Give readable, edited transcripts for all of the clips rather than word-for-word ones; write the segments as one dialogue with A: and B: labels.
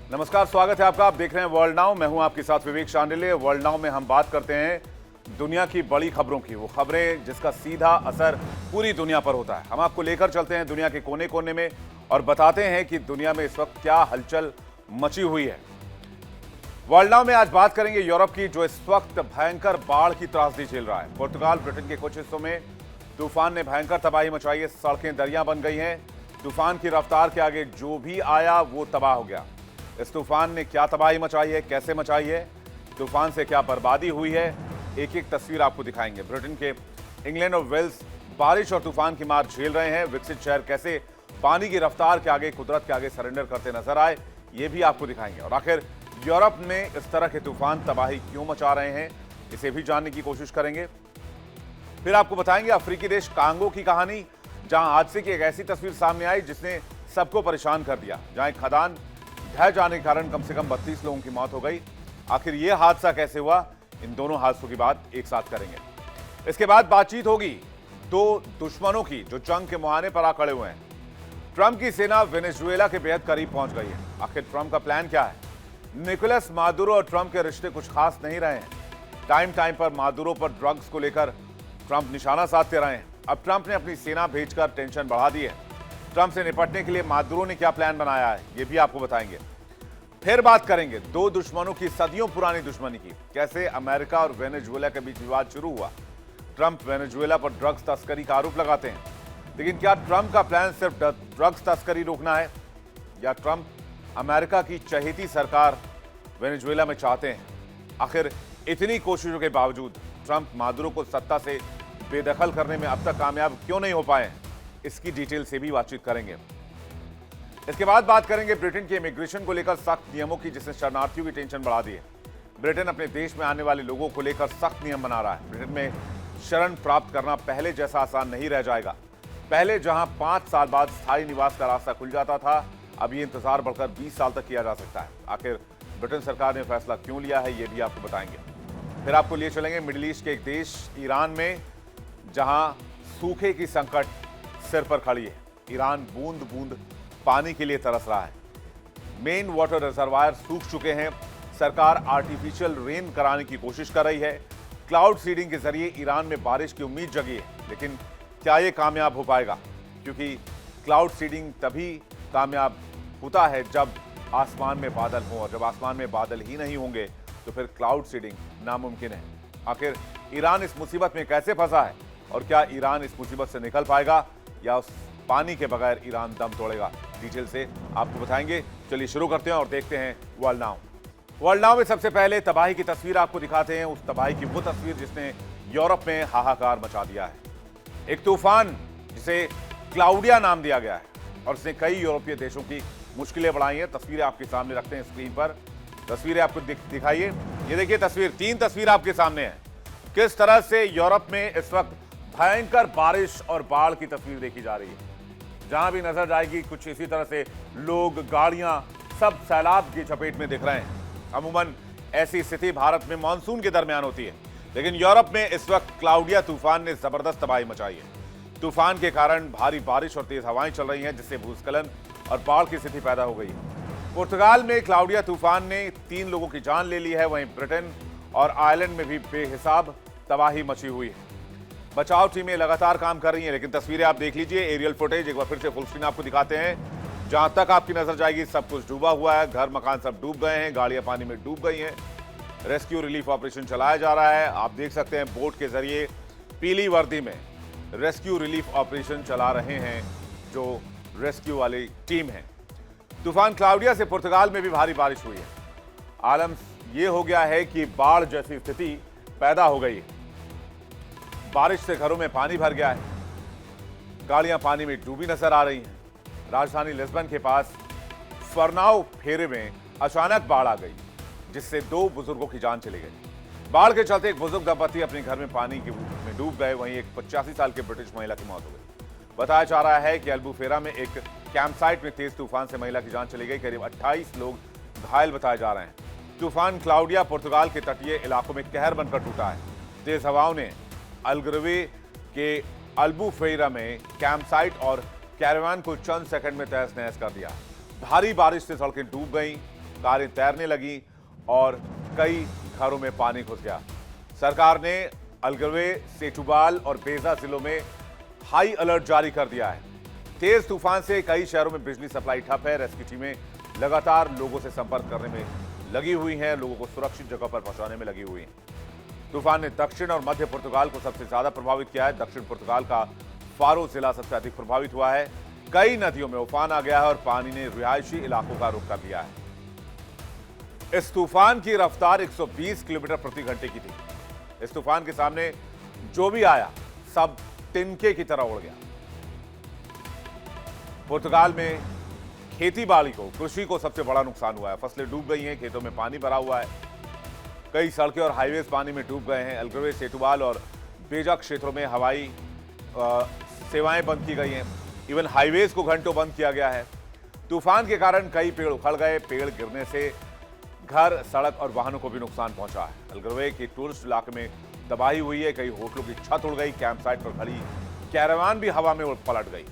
A: नमस्कार, स्वागत है आपका। आप देख रहे हैं वर्ल्ड नाउ। मैं हूं आपके साथ विवेक शांडिल्य। वर्ल्ड नाउ में हम बात करते हैं दुनिया की बड़ी खबरों की, वो खबरें जिसका सीधा असर पूरी दुनिया पर होता है। हम आपको लेकर चलते हैं दुनिया के कोने कोने में और बताते हैं कि दुनिया में इस वक्त क्या हलचल मची हुई है। वर्ल्ड नाउ में आज बात करेंगे यूरोप की, जो इस वक्त भयंकर बाढ़ की त्रासदी झेल रहा है। पुर्तगाल, ब्रिटेन के कुछ हिस्सों में तूफान ने भयंकर तबाही मचाई है। सड़कें दरिया बन गई हैं। तूफान की रफ्तार के आगे जो भी आया वो तबाह हो गया। इस तूफान ने क्या तबाही मचाई है, कैसे मचाई है, तूफान से क्या बर्बादी हुई है, एक एक तस्वीर आपको दिखाएंगे। ब्रिटेन के इंग्लैंड और वेल्स बारिश और तूफान की मार झेल रहे हैं। विकसित शहर कैसे पानी की रफ्तार के आगे, कुदरत के आगे सरेंडर करते नजर आए, ये भी आपको दिखाएंगे। और आखिर यूरोप में इस तरह के तूफान तबाही क्यों मचा रहे हैं, इसे भी जानने की कोशिश करेंगे। फिर आपको बताएंगे अफ्रीकी देश कांगो की कहानी, जहां हादसे की एक ऐसी तस्वीर सामने आई जिसने सबको परेशान कर दिया। जहां एक खदान ढह जाने के कारण कम से कम 32 लोगों की मौत हो गई। आखिर यह हादसा कैसे हुआ, इन दोनों हादसों की बात एक साथ करेंगे। इसके बाद बातचीत होगी दो दुश्मनों की जो जंग के मुहाने पर आ खड़े हुए हैं। ट्रंप की सेना वेनेजुएला के बेहद करीब पहुंच गई है। आखिर ट्रंप का प्लान क्या है? निकोलस मादुरो और ट्रंप के रिश्ते कुछ खास नहीं रहे हैं। टाइम टाइम पर मादुरो पर ड्रग्स को लेकर ट्रंप निशाना साधते रहे हैं। अब ट्रंप ने अपनी सेना भेजकर टेंशन बढ़ा दी है। ट्रंप से निपटने के लिए मादुरो ने क्या प्लान बनाया है, यह भी आपको बताएंगे। फिर बात करेंगे दो दुश्मनों की सदियों पुरानी दुश्मनी की, कैसे अमेरिका और वेनेजुएला के बीच विवाद शुरू हुआ। ट्रंप वेनेजुएला पर ड्रग्स तस्करी का आरोप लगाते हैं, लेकिन क्या ट्रंप का प्लान सिर्फ ड्रग्स तस्करी रोकना है, या ट्रंप अमेरिका की चहेती सरकार वेनेजुएला में चाहते हैं? आखिर इतनी कोशिशों के बावजूद ट्रंप मादुरो को सत्ता से बेदखल करने में अब तक कामयाब क्यों नहीं हो पाए, इसकी डिटेल से भी बातचीत करेंगे। इसके बाद बात करेंगे ब्रिटेन के इमिग्रेशन को लेकर सख्त नियमों की, जिसने शरणार्थियों की टेंशन बढ़ा दी है। ब्रिटेन अपने देश में आने वाले लोगों को लेकर सख्त नियम बना रहा है। ब्रिटेन में शरण प्राप्त करना पहले जैसा आसान नहीं रह जाएगा। पहले जहां 5 साल बाद स्थायी निवास का रास्ता खुल जाता था, अब ये इंतजार बढ़कर 20 साल तक किया जा सकता है। आखिर ब्रिटेन सरकार ने फैसला क्यों लिया है, ये भी आपको बताएंगे। फिर आपको लिए चलेंगे मिडिल ईस्ट के एक देश ईरान में, जहां सूखे की संकट सिर पर खड़ी है। ईरान बूंद बूंद पानी के लिए तरस रहा है। मेन वाटर रिजर्वायर सूख चुके हैं। सरकार आर्टिफिशियल रेन कराने की कोशिश कर रही है। क्लाउड सीडिंग के जरिए ईरान में बारिश की उम्मीद जगी है, लेकिन क्या यह कामयाब हो पाएगा? क्योंकि क्लाउड सीडिंग तभी कामयाब होता है जब आसमान में बादल हों, और जब आसमान में बादल ही नहीं होंगे तो फिर क्लाउड सीडिंग नामुमकिन है। आखिर ईरान इस मुसीबत में कैसे फंसा है, और क्या ईरान इस मुसीबत से निकल पाएगा, या उस पानी के बगैर ईरान दम तोड़ेगा? डिटेल से आपको बताएंगे। चलिए शुरू करते हैं और देखते हैं वर्ल्ड नाउ। वर्ल्ड नाउ में सबसे पहले तबाही की तस्वीर आपको दिखाते हैं। उस तबाही की वो तस्वीर जिसने यूरोप में हाहाकार मचा दिया है। एक तूफान जिसे क्लाउडिया नाम दिया गया है, और इसने कई यूरोपीय देशों की मुश्किलें बढ़ाई हैं। तस्वीरें आपके सामने रखते हैं स्क्रीन पर। तस्वीरें आपको दिखाइए। ये देखिए तस्वीर, 3 तस्वीर आपके सामने है। किस तरह से यूरोप में इस वक्त भयंकर बारिश और बाढ़ की तस्वीर देखी जा रही है। जहां भी नजर जाएगी कुछ इसी तरह से लोग, गाड़ियां, सब सैलाब की चपेट में दिख रहे हैं। अमूमन ऐसी स्थिति भारत में मानसून के दरमियान होती है, लेकिन यूरोप में इस वक्त क्लाउडिया तूफान ने जबरदस्त तबाही मचाई है। तूफान के कारण भारी बारिश और तेज हवाएं चल रही हैं, जिससे भूस्खलन और बाढ़ की स्थिति पैदा हो गई है। पुर्तगाल में क्लाउडिया तूफान ने 3 लोगों की जान ले ली है। वहीं ब्रिटेन और आयरलैंड में भी बेहिसाब तबाही मची हुई है। बचाव टीमें लगातार काम कर रही हैं, लेकिन तस्वीरें आप देख लीजिए। एरियल फुटेज एक बार फिर से फुल स्क्रीन आपको दिखाते हैं। जहां तक आपकी नजर जाएगी सब कुछ डूबा हुआ है। घर मकान सब डूब गए हैं, गाड़ियां पानी में डूब गई हैं। रेस्क्यू रिलीफ ऑपरेशन चलाया जा रहा है। आप देख सकते हैं बोट के जरिए पीली वर्दी में रेस्क्यू रिलीफ ऑपरेशन चला रहे हैं जो रेस्क्यू वाली टीम है। तूफान क्लाउडिया से पुर्तगाल में भी भारी बारिश हुई है। आलम यह हो गया है कि बाढ़ जैसी स्थिति पैदा हो गई है। बारिश से घरों में पानी भर गया है। गाड़ियां पानी में डूबी नजर आ रही हैं। राजधानी लिस्बन के पास फरनाओ फेरे में अचानक बाढ़ आ गई, जिससे 2 बुजुर्गों की जान चली गई। बाढ़ के चलते एक बुजुर्ग दंपति अपने घर में पानी में डूब गए। वहीं एक 85 साल की ब्रिटिश महिला की मौत हो गई। बताया जा रहा है कि अल्बुफेरा में एक कैंप साइट में तेज तूफान से महिला की जान चली गई। करीब 28 लोग घायल बताए जा रहे हैं। तूफान क्लाउडिया पुर्तगाल के तटीय इलाकों में कहर बनकर टूटा है। तेज हवाओं ने अल्गरवे के अल्बुफेरा में कैंप साइट और कैरावान को चंद सेकंड में तहस नहस कर दिया। भारी बारिश से सड़कें डूब गईं। कारें तैरने लगी और कई घरों में पानी घुस गया। सरकार ने अलगवे, सेटुबाल और बेजा जिलों में हाई अलर्ट जारी कर दिया है। तेज तूफान से कई शहरों में बिजली सप्लाई ठप है। रेस्क्यू टीमें लगातार लोगों से संपर्क करने में लगी हुई हैं, लोगों को सुरक्षित जगह पर पहुंचाने में लगी हुई हैं। तूफान ने दक्षिण और मध्य पुर्तगाल को सबसे ज्यादा प्रभावित किया है। दक्षिण पुर्तगाल का फारो जिला सबसे अधिक प्रभावित हुआ है। कई नदियों में उफान आ गया है और पानी ने रिहायशी इलाकों का रुख कर लिया है। इस तूफान की रफ्तार 120 किलोमीटर प्रति घंटे की थी। इस तूफान के सामने जो भी आया सब तिनके की तरह उड़ गया। पुर्तगाल में खेती बाड़ी को, कृषि को सबसे बड़ा नुकसान हुआ है। फसलें डूब गई हैं, खेतों में पानी भरा हुआ है, कई सड़कें और हाईवेज पानी में डूब गए हैं। अलगवे, सेटुबाल और बेजा क्षेत्रों में हवाई सेवाएं बंद की गई हैं। इवन हाईवेज को घंटों बंद किया गया है। तूफान के कारण कई पेड़ उखड़ गए। पेड़ गिरने से घर, सड़क और वाहनों को भी नुकसान पहुंचा है। अलगवे के टूरिस्ट इलाके में तबाही हुई है। कई होटलों की छत उड़ गई। कैंप साइट पर खड़ी कैरावान भी हवा में पलट गई।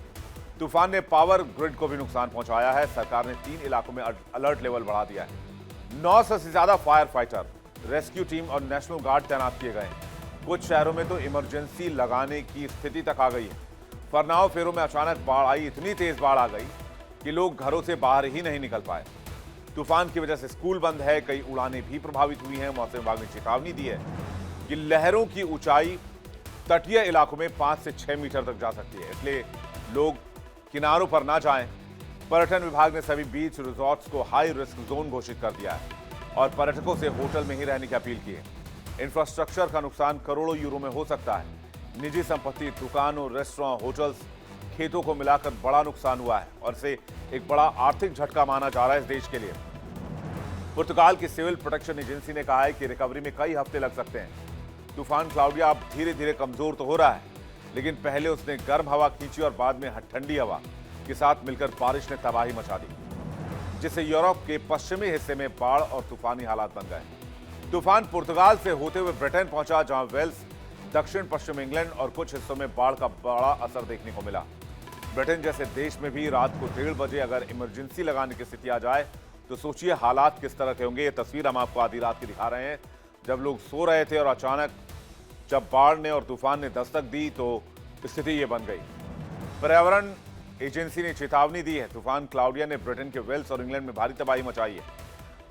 A: तूफान ने पावर ग्रिड को भी नुकसान पहुंचाया है। सरकार ने 3 इलाकों में अलर्ट लेवल बढ़ा दिया है। 900 से ज्यादा फायर फाइटर, रेस्क्यू टीम और नेशनल गार्ड तैनात किए गए हैं। कुछ शहरों में तो इमरजेंसी लगाने की स्थिति तक आ गई है। फरनाओ फेरो में अचानक बाढ़ आई। इतनी तेज बाढ़ आ गई कि लोग घरों से बाहर ही नहीं निकल पाए। तूफान की वजह से स्कूल बंद है। कई उड़ानें भी प्रभावित हुई हैं। मौसम विभाग ने चेतावनी दी है कि लहरों की ऊंचाई तटीय इलाकों में 5 से 6 मीटर तक जा सकती है, इसलिए लोग किनारों पर ना जाएं। पर्यटन विभाग ने सभी बीच रिजॉर्ट्स को हाई रिस्क जोन घोषित कर दिया है और पर्यटकों से होटल में ही रहने की अपील की है। इंफ्रास्ट्रक्चर का नुकसान करोड़ों यूरो में हो सकता है। निजी संपत्ति, दुकानों, रेस्टोरेंट, होटल्स, खेतों को मिलाकर बड़ा नुकसान हुआ है और इसे एक बड़ा आर्थिक झटका माना जा रहा है इस देश के लिए। पुर्तगाल की सिविल प्रोटेक्शन एजेंसी ने कहा है कि रिकवरी में कई हफ्ते लग सकते हैं। तूफान क्लाउडिया अब धीरे धीरे कमजोर तो हो रहा है, लेकिन पहले उसने गर्म हवा खींची और बाद में ठंडी हवा के साथ मिलकर बारिश ने तबाही मचा दी, जिससे यूरोप के पश्चिमी हिस्से में बाढ़ और तूफानी हालात बन गए। तूफान पुर्तगाल से होते हुए ब्रिटेन पहुंचा, जहां वेल्स, दक्षिण पश्चिम इंग्लैंड और कुछ हिस्सों में बाढ़ का बड़ा असर देखने को मिला। ब्रिटेन जैसे देश में भी रात को 1:30 बजे अगर इमरजेंसी लगाने की स्थिति आ जाए तो सोचिए हालात किस तरह के होंगे। ये तस्वीर हम आपको आधी रात की दिखा रहे हैं, जब लोग सो रहे थे और अचानक जब बाढ़ ने और तूफान ने दस्तक दी तो स्थिति ये बन गई। पर्यावरण एजेंसी ने चेतावनी दी है। तूफान क्लाउडिया ने ब्रिटेन के वेल्स और इंग्लैंड में भारी तबाही मचाई है।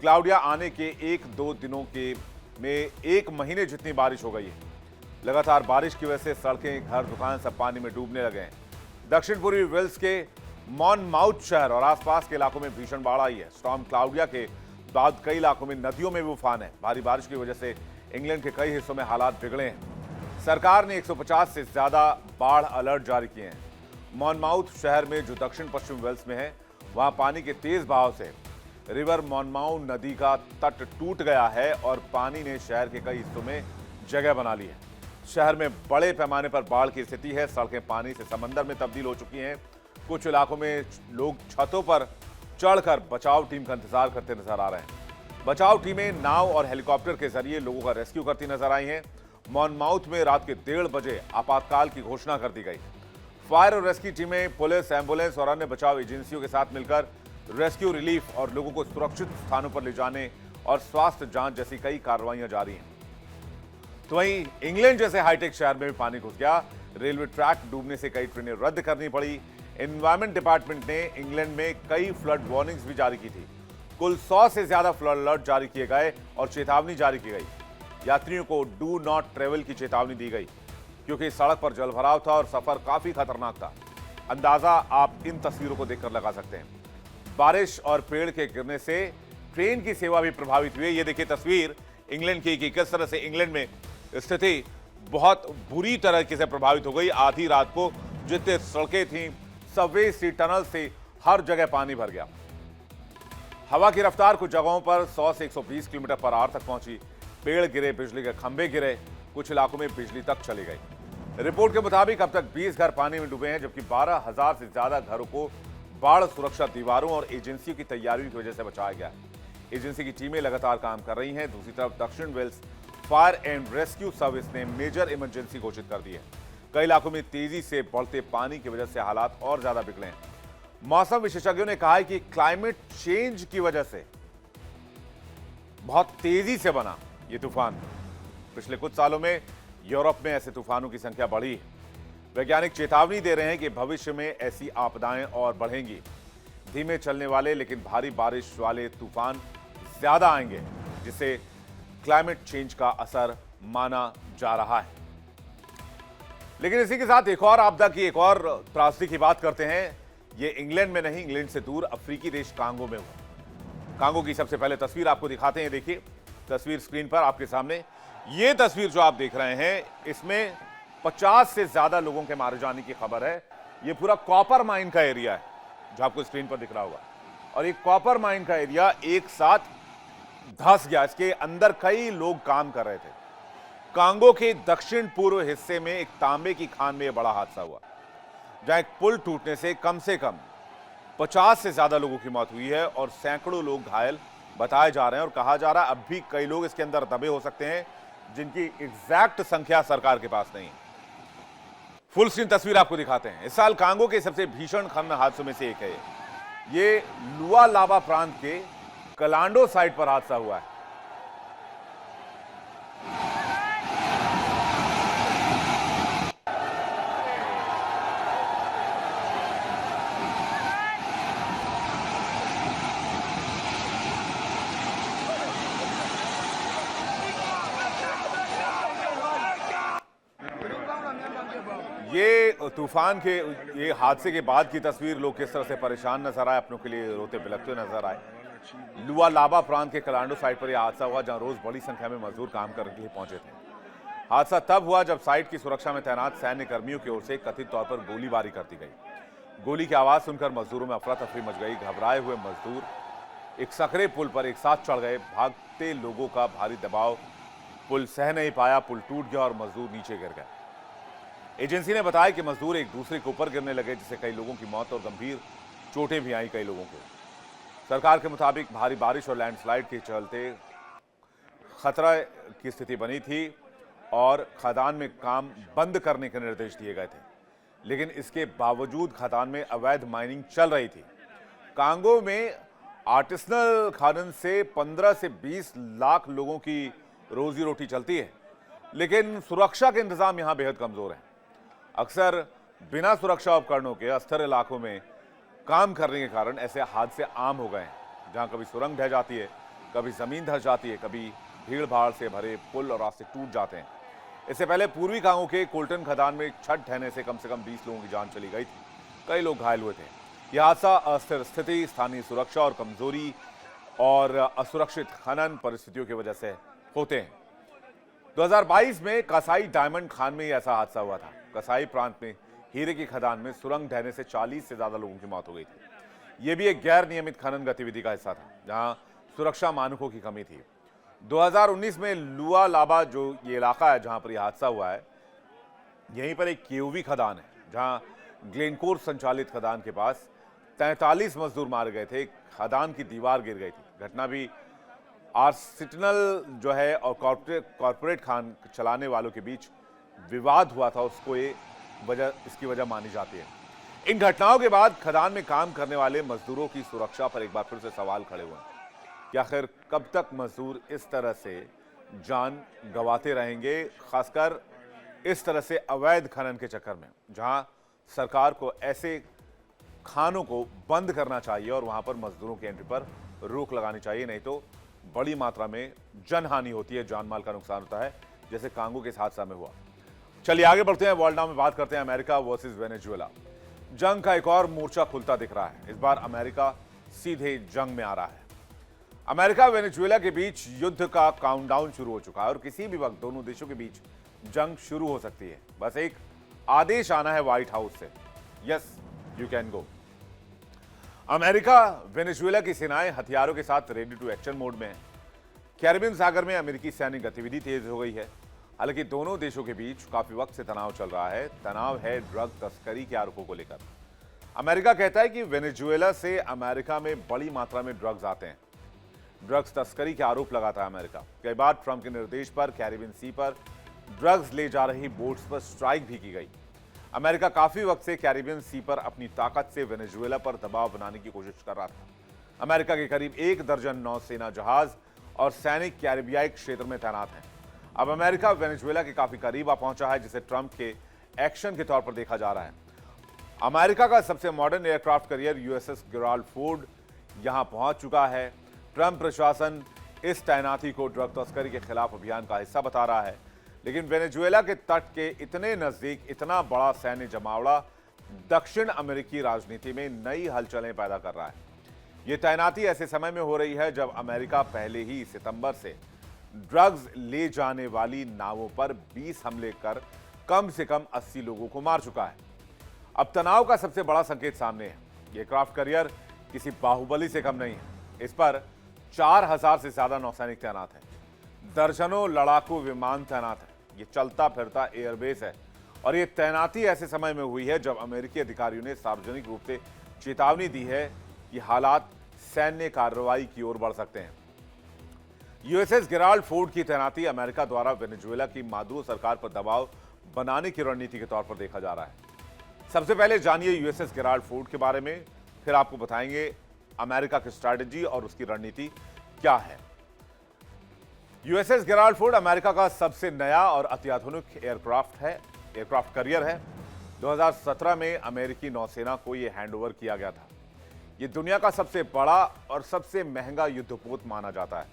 A: क्लाउडिया आने के 1-2 दिनों में 1 महीने जितनी बारिश हो गई है। लगातार बारिश की वजह से सड़कें, घर, दुकान सब पानी में डूबने लगे हैं। दक्षिण पूर्वी वेल्स के मॉनमाउथ शहर और आसपास के इलाकों में भीषण बाढ़ आई है। स्टॉर्म क्लाउडिया के बाद कई इलाकों में नदियों में भी उफान है। भारी बारिश की वजह से इंग्लैंड के कई हिस्सों में हालात बिगड़े हैं। सरकार ने 150 से ज्यादा बाढ़ अलर्ट जारी किए हैं। मॉनमाउथ शहर में, जो दक्षिण पश्चिम वेल्स में है, वहां पानी के तेज बहाव से रिवर मॉनमाउ नदी का तट टूट गया है और पानी ने शहर के कई हिस्सों में जगह बना ली है। शहर में बड़े पैमाने पर बाढ़ की स्थिति है। सड़कें पानी से समंदर में तब्दील हो चुकी हैं। कुछ इलाकों में लोग छतों पर चढ़कर बचाव टीम का इंतजार करते नजर आ रहे हैं। बचाव टीमें नाव और हेलीकॉप्टर के जरिए लोगों का रेस्क्यू करती नजर आई हैं। मॉनमाउथ में रात के 1:30 बजे आपातकाल की घोषणा कर दी गई। फायर और रेस्क्यू टीमें, पुलिस, एम्बुलेंस और अन्य बचाव एजेंसियों के साथ मिलकर रेस्क्यू, रिलीफ और लोगों को सुरक्षित स्थानों पर ले जाने और स्वास्थ्य जांच जैसी कई कार्रवाइयां जारी हैं। तो वहीं इंग्लैंड जैसे हाईटेक शहर में भी पानी घुस गया। रेलवे ट्रैक डूबने से कई ट्रेनें रद्द करनी पड़ी। एनवायरमेंट डिपार्टमेंट ने इंग्लैंड में कई फ्लड वार्निंग्स भी जारी की थी। कुल 100 से ज्यादा फ्लड अलर्ट जारी किए गए और चेतावनी जारी की गई। यात्रियों को डू नॉट ट्रेवल की चेतावनी दी गई, क्योंकि सड़क पर जलभराव था और सफर काफी खतरनाक था। अंदाजा आप इन तस्वीरों को देखकर लगा सकते हैं। बारिश और पेड़ के गिरने से ट्रेन की सेवा भी प्रभावित हुई है। ये देखिए तस्वीर इंग्लैंड की कि किस तरह से इंग्लैंड में स्थिति बहुत बुरी तरीके से प्रभावित हो गई। आधी रात को जितने सड़कें थीं, सबवे, सी टनल से हर जगह पानी भर गया। हवा की रफ्तार कुछ जगहों पर 100 से 120 किलोमीटर पर आवर तक पहुंची। पेड़ गिरे, बिजली के खंभे गिरे, कुछ इलाकों में बिजली तक चली गई। रिपोर्ट के मुताबिक अब तक 20 घर पानी में डूबे हैं, जबकि 12,000 से ज्यादा घरों को बाढ़ सुरक्षा दीवारों और एजेंसियों की तैयारियों की वजह से बचाया गया। एजेंसी की टीमें लगातार काम कर रही हैं। दूसरी तरफ दक्षिण Wales fire and rescue service ने मेजर इमरजेंसी घोषित कर दी है। कई इलाकों में तेजी से बढ़ते पानी की वजह से हालात और ज्यादा बिगड़े हैं। मौसम विशेषज्ञों ने कहा है कि क्लाइमेट चेंज की वजह से बहुत तेजी से बना ये तूफान। पिछले कुछ सालों में यूरोप में ऐसे तूफानों की संख्या बढ़ी है। वैज्ञानिक चेतावनी दे रहे हैं कि भविष्य में ऐसी आपदाएं और बढ़ेंगी। धीमे चलने वाले लेकिन भारी बारिश वाले तूफान ज्यादा आएंगे, जिससे क्लाइमेट चेंज का असर माना जा रहा है। लेकिन इसी के साथ एक और आपदा की, एक और त्रासदी की बात करते हैं। ये इंग्लैंड में नहीं, इंग्लैंड से दूर अफ्रीकी देश कांगो में हुआ। कांगो की सबसे पहले तस्वीर आपको दिखाते हैं। देखिए तस्वीर स्क्रीन पर आपके सामने। ये तस्वीर जो आप देख रहे हैं, इसमें 50 से ज्यादा लोगों के मारे जाने की खबर है। ये पूरा कॉपर माइन का एरिया है जो आपको स्क्रीन पर दिख रहा होगा, और ये कॉपर माइन का एरिया एक साथ धंस गया। इसके अंदर कई लोग काम कर रहे थे। कांगो के दक्षिण पूर्व हिस्से में एक तांबे की खान में यह बड़ा हादसा हुआ, जहां एक पुल टूटने से कम 50 से ज्यादा लोगों की मौत हुई है और सैकड़ों लोग घायल बताए जा रहे हैं। और कहा जा रहा है अब भी कई लोग इसके अंदर दबे हो सकते हैं, जिनकी एग्जैक्ट संख्या सरकार के पास नहीं है। फुल स्क्रीन तस्वीर आपको दिखाते हैं। इस साल कांगो के सबसे भीषण खनन हादसों में से एक है ये लुआलाबा प्रांत के कलांडो साइट पर हादसा हुआ है। ये तूफान के, ये हादसे के बाद की तस्वीर। लोग किस तरह से परेशान नजर आए, अपनों के लिए रोते बिलखते नजर आए। लुआलाबा प्रांत के कलांडो साइट पर यह हादसा हुआ, जहां रोज बड़ी संख्या में मजदूर काम करने के लिए पहुंचे थे। हादसा तब हुआ जब साइट की सुरक्षा में तैनात सैन्य कर्मियों की ओर से कथित तौर पर गोलीबारी कर दी गई। गोली की आवाज सुनकर मजदूरों में अफरा तफरी मच गई। घबराए हुए मजदूर एक सकरे पुल पर एक साथ चढ़ गए। भागते लोगों का भारी दबाव पुल सह नहीं पाया, पुल टूट गया और मजदूर नीचे गिर गए। एजेंसी ने बताया कि मजदूर एक दूसरे के ऊपर गिरने लगे, जिससे कई लोगों की मौत और गंभीर चोटें भी आई कई लोगों को। सरकार के मुताबिक भारी बारिश और लैंडस्लाइड के चलते खतरा की स्थिति बनी थी और खदान में काम बंद करने के निर्देश दिए गए थे, लेकिन इसके बावजूद खदान में अवैध माइनिंग चल रही थी। कांगो में आर्टिसनल खनन से 15 से 20 लाख लोगों की रोजी रोटी चलती है, लेकिन सुरक्षा के इंतजाम यहां बेहद कमजोर हैं। अक्सर बिना सुरक्षा उपकरणों के अस्तर इलाकों में काम करने के कारण ऐसे हादसे आम हो गए हैं, जहां कभी सुरंग ढह जाती है, कभी जमीन धंस जाती है, कभी भीड़ भाड़ से भरे पुल और रास्ते टूट जाते हैं। इससे पहले पूर्वी कांगो के कोल्टन खदान में छत ढहने से कम 20 लोगों की जान चली गई थी, कई लोग घायल हुए थे। यह हादसा अस्थिर स्थिति, स्थानीय सुरक्षा और कमजोरी और असुरक्षित खनन परिस्थितियों की वजह से होते हैं। 2022 में कसाई डायमंड खान में ऐसा हादसा हुआ था। कसाई प्रांत में हीरे की खदान में सुरंग ढहने से 40 से ज्यादा लोगों की मौत हो गई थी। यह भी एक गैर नियमित खनन गतिविधि का हिस्सा था, जहां सुरक्षा मानकों की कमी थी। 2019 में लुआलाबा, जो ये इलाका है जहां पर यह हादसा हुआ है, यहीं पर एक केओवी खदान है, जहां ग्लेनकोर संचालित खदान के पास 43 मजदूर मारे गए थे। खदान की दीवार गिर गई थी। घटना भी आर्सेनल जो है और कॉर्पोरेट खान चलाने वालों के बीच विवाद हुआ था, उसको इसकी वजह मानी जाती है। इन घटनाओं के बाद खदान में काम करने वाले मजदूरों की सुरक्षा पर एक बार फिर से सवाल खड़े हुए हैं कि आखिर कब तक मजदूर इस तरह से जान गंवाते रहेंगे, खासकर इस तरह से अवैध खनन के चक्कर में, जहां सरकार को ऐसे खानों को बंद करना चाहिए और वहां पर मजदूरों की एंट्री पर रोक लगानी चाहिए, नहीं तो बड़ी मात्रा में जनहानि होती है, जानमाल का नुकसान होता है, जैसे कांगो के इस हादसा में हुआ। चलिए आगे बढ़ते हैं। वर्ल्ड नाउ में बात करते हैं अमेरिका वर्सेस वेनेजुएला। जंग का एक और मोर्चा खुलता दिख रहा है। इस बार अमेरिका सीधे जंग में आ रहा है। अमेरिका वेनेजुएला के बीच युद्ध का काउंटडाउन शुरू हो चुका है और किसी भी वक्त दोनों देशों के बीच जंग शुरू हो सकती है। बस एक आदेश आना है व्हाइट हाउस से, yes you can go. America Venezuela की सेनाएं हथियारों के साथ रेडी टू एक्शन मोड में है। कैरिबियन सागर में अमेरिकी सैन्य गतिविधि तेज हो गई है। हालांकि दोनों देशों के बीच काफी वक्त से तनाव चल रहा है। तनाव है ड्रग तस्करी के आरोपों को लेकर। अमेरिका कहता है कि वेनेजुएला से अमेरिका में बड़ी मात्रा में ड्रग्स आते हैं। ड्रग्स तस्करी के आरोप लगाता है अमेरिका। कई बार ट्रंप के निर्देश पर कैरिबियन सी पर ड्रग्स ले जा रही बोट्स पर स्ट्राइक भी की गई। अमेरिका काफी वक्त से कैरिबियन सी पर अपनी ताकत से वेनेजुएला पर दबाव बनाने की कोशिश कर रहा था। अमेरिका के करीब 1 दर्जन नौसेना जहाज और सैनिक कैरिबियाई क्षेत्र में तैनात हैं। अब अमेरिका वेनेजुएला के काफी करीब आ पहुंचा है, जिसे ट्रंप के एक्शन के तौर पर देखा जा रहा है। अमेरिका का सबसे modern aircraft carrier USS Gerald Ford यहां पहुंच चुका है। ट्रंप प्रशासन इस तैनाती को ड्रग तस्करी के खिलाफ अभियान का हिस्सा बता रहा है, लेकिन वेनेजुएला के तट के इतने नजदीक इतना बड़ा सैन्य जमावड़ा दक्षिण अमेरिकी राजनीति में नई हलचलें पैदा कर रहा है। यह तैनाती ऐसे समय में हो रही है जब अमेरिका पहले ही सितंबर से ड्रग्स ले जाने वाली नावों पर 20 हमले कर कम से कम 80 लोगों को मार चुका है। अब तनाव का सबसे बड़ा संकेत सामने है। यह क्राफ्ट कैरियर किसी बाहुबली से कम नहीं है। इस पर 4000 से ज्यादा नौसैनिक तैनात हैं, दर्जनों लड़ाकू विमान तैनात हैं। यह चलता फिरता एयरबेस है और यह तैनाती ऐसे समय में हुई है जब अमेरिकी अधिकारियों ने सार्वजनिक रूप से चेतावनी दी है कि हालात सैन्य कार्रवाई की ओर बढ़ सकते हैं। यूएसएस गेराल्ड फोर्ड की तैनाती अमेरिका द्वारा वेनेजुएला की मादुरो सरकार पर दबाव बनाने की रणनीति के तौर पर देखा जा रहा है। सबसे पहले जानिए यूएसएस गेराल्ड फोर्ड के बारे में, फिर आपको बताएंगे अमेरिका की स्ट्रैटेजी और उसकी रणनीति क्या है। यूएसएस गेराल्ड फोर्ड अमेरिका का सबसे नया और अत्याधुनिक एयरक्राफ्ट कैरियर है। 2017 में अमेरिकी नौसेना को यह हैंडओवर किया गया था। यह दुनिया का सबसे बड़ा और सबसे महंगा युद्धपोत माना जाता है।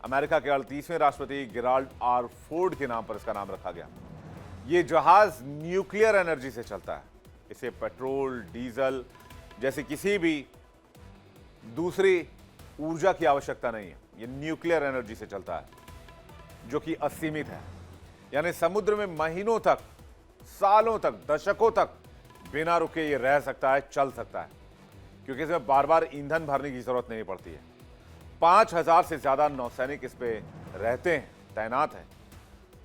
A: अमेरिका के 38वें राष्ट्रपति गेराल्ड आर फोर्ड के नाम पर इसका नाम रखा गया। यह जहाज न्यूक्लियर एनर्जी से चलता है। इसे पेट्रोल, डीजल जैसे किसी भी दूसरी ऊर्जा की आवश्यकता नहीं है। यह न्यूक्लियर एनर्जी से चलता है, जो कि असीमित है। यानी समुद्र में महीनों तक, सालों तक, दशकों तक बिना रुके ये रह सकता है, चल सकता है, क्योंकि इसमें बार बार ईंधन भरने की जरूरत नहीं पड़ती है। 5000 से ज्यादा नौसैनिक इस पे रहते हैं, तैनात हैं।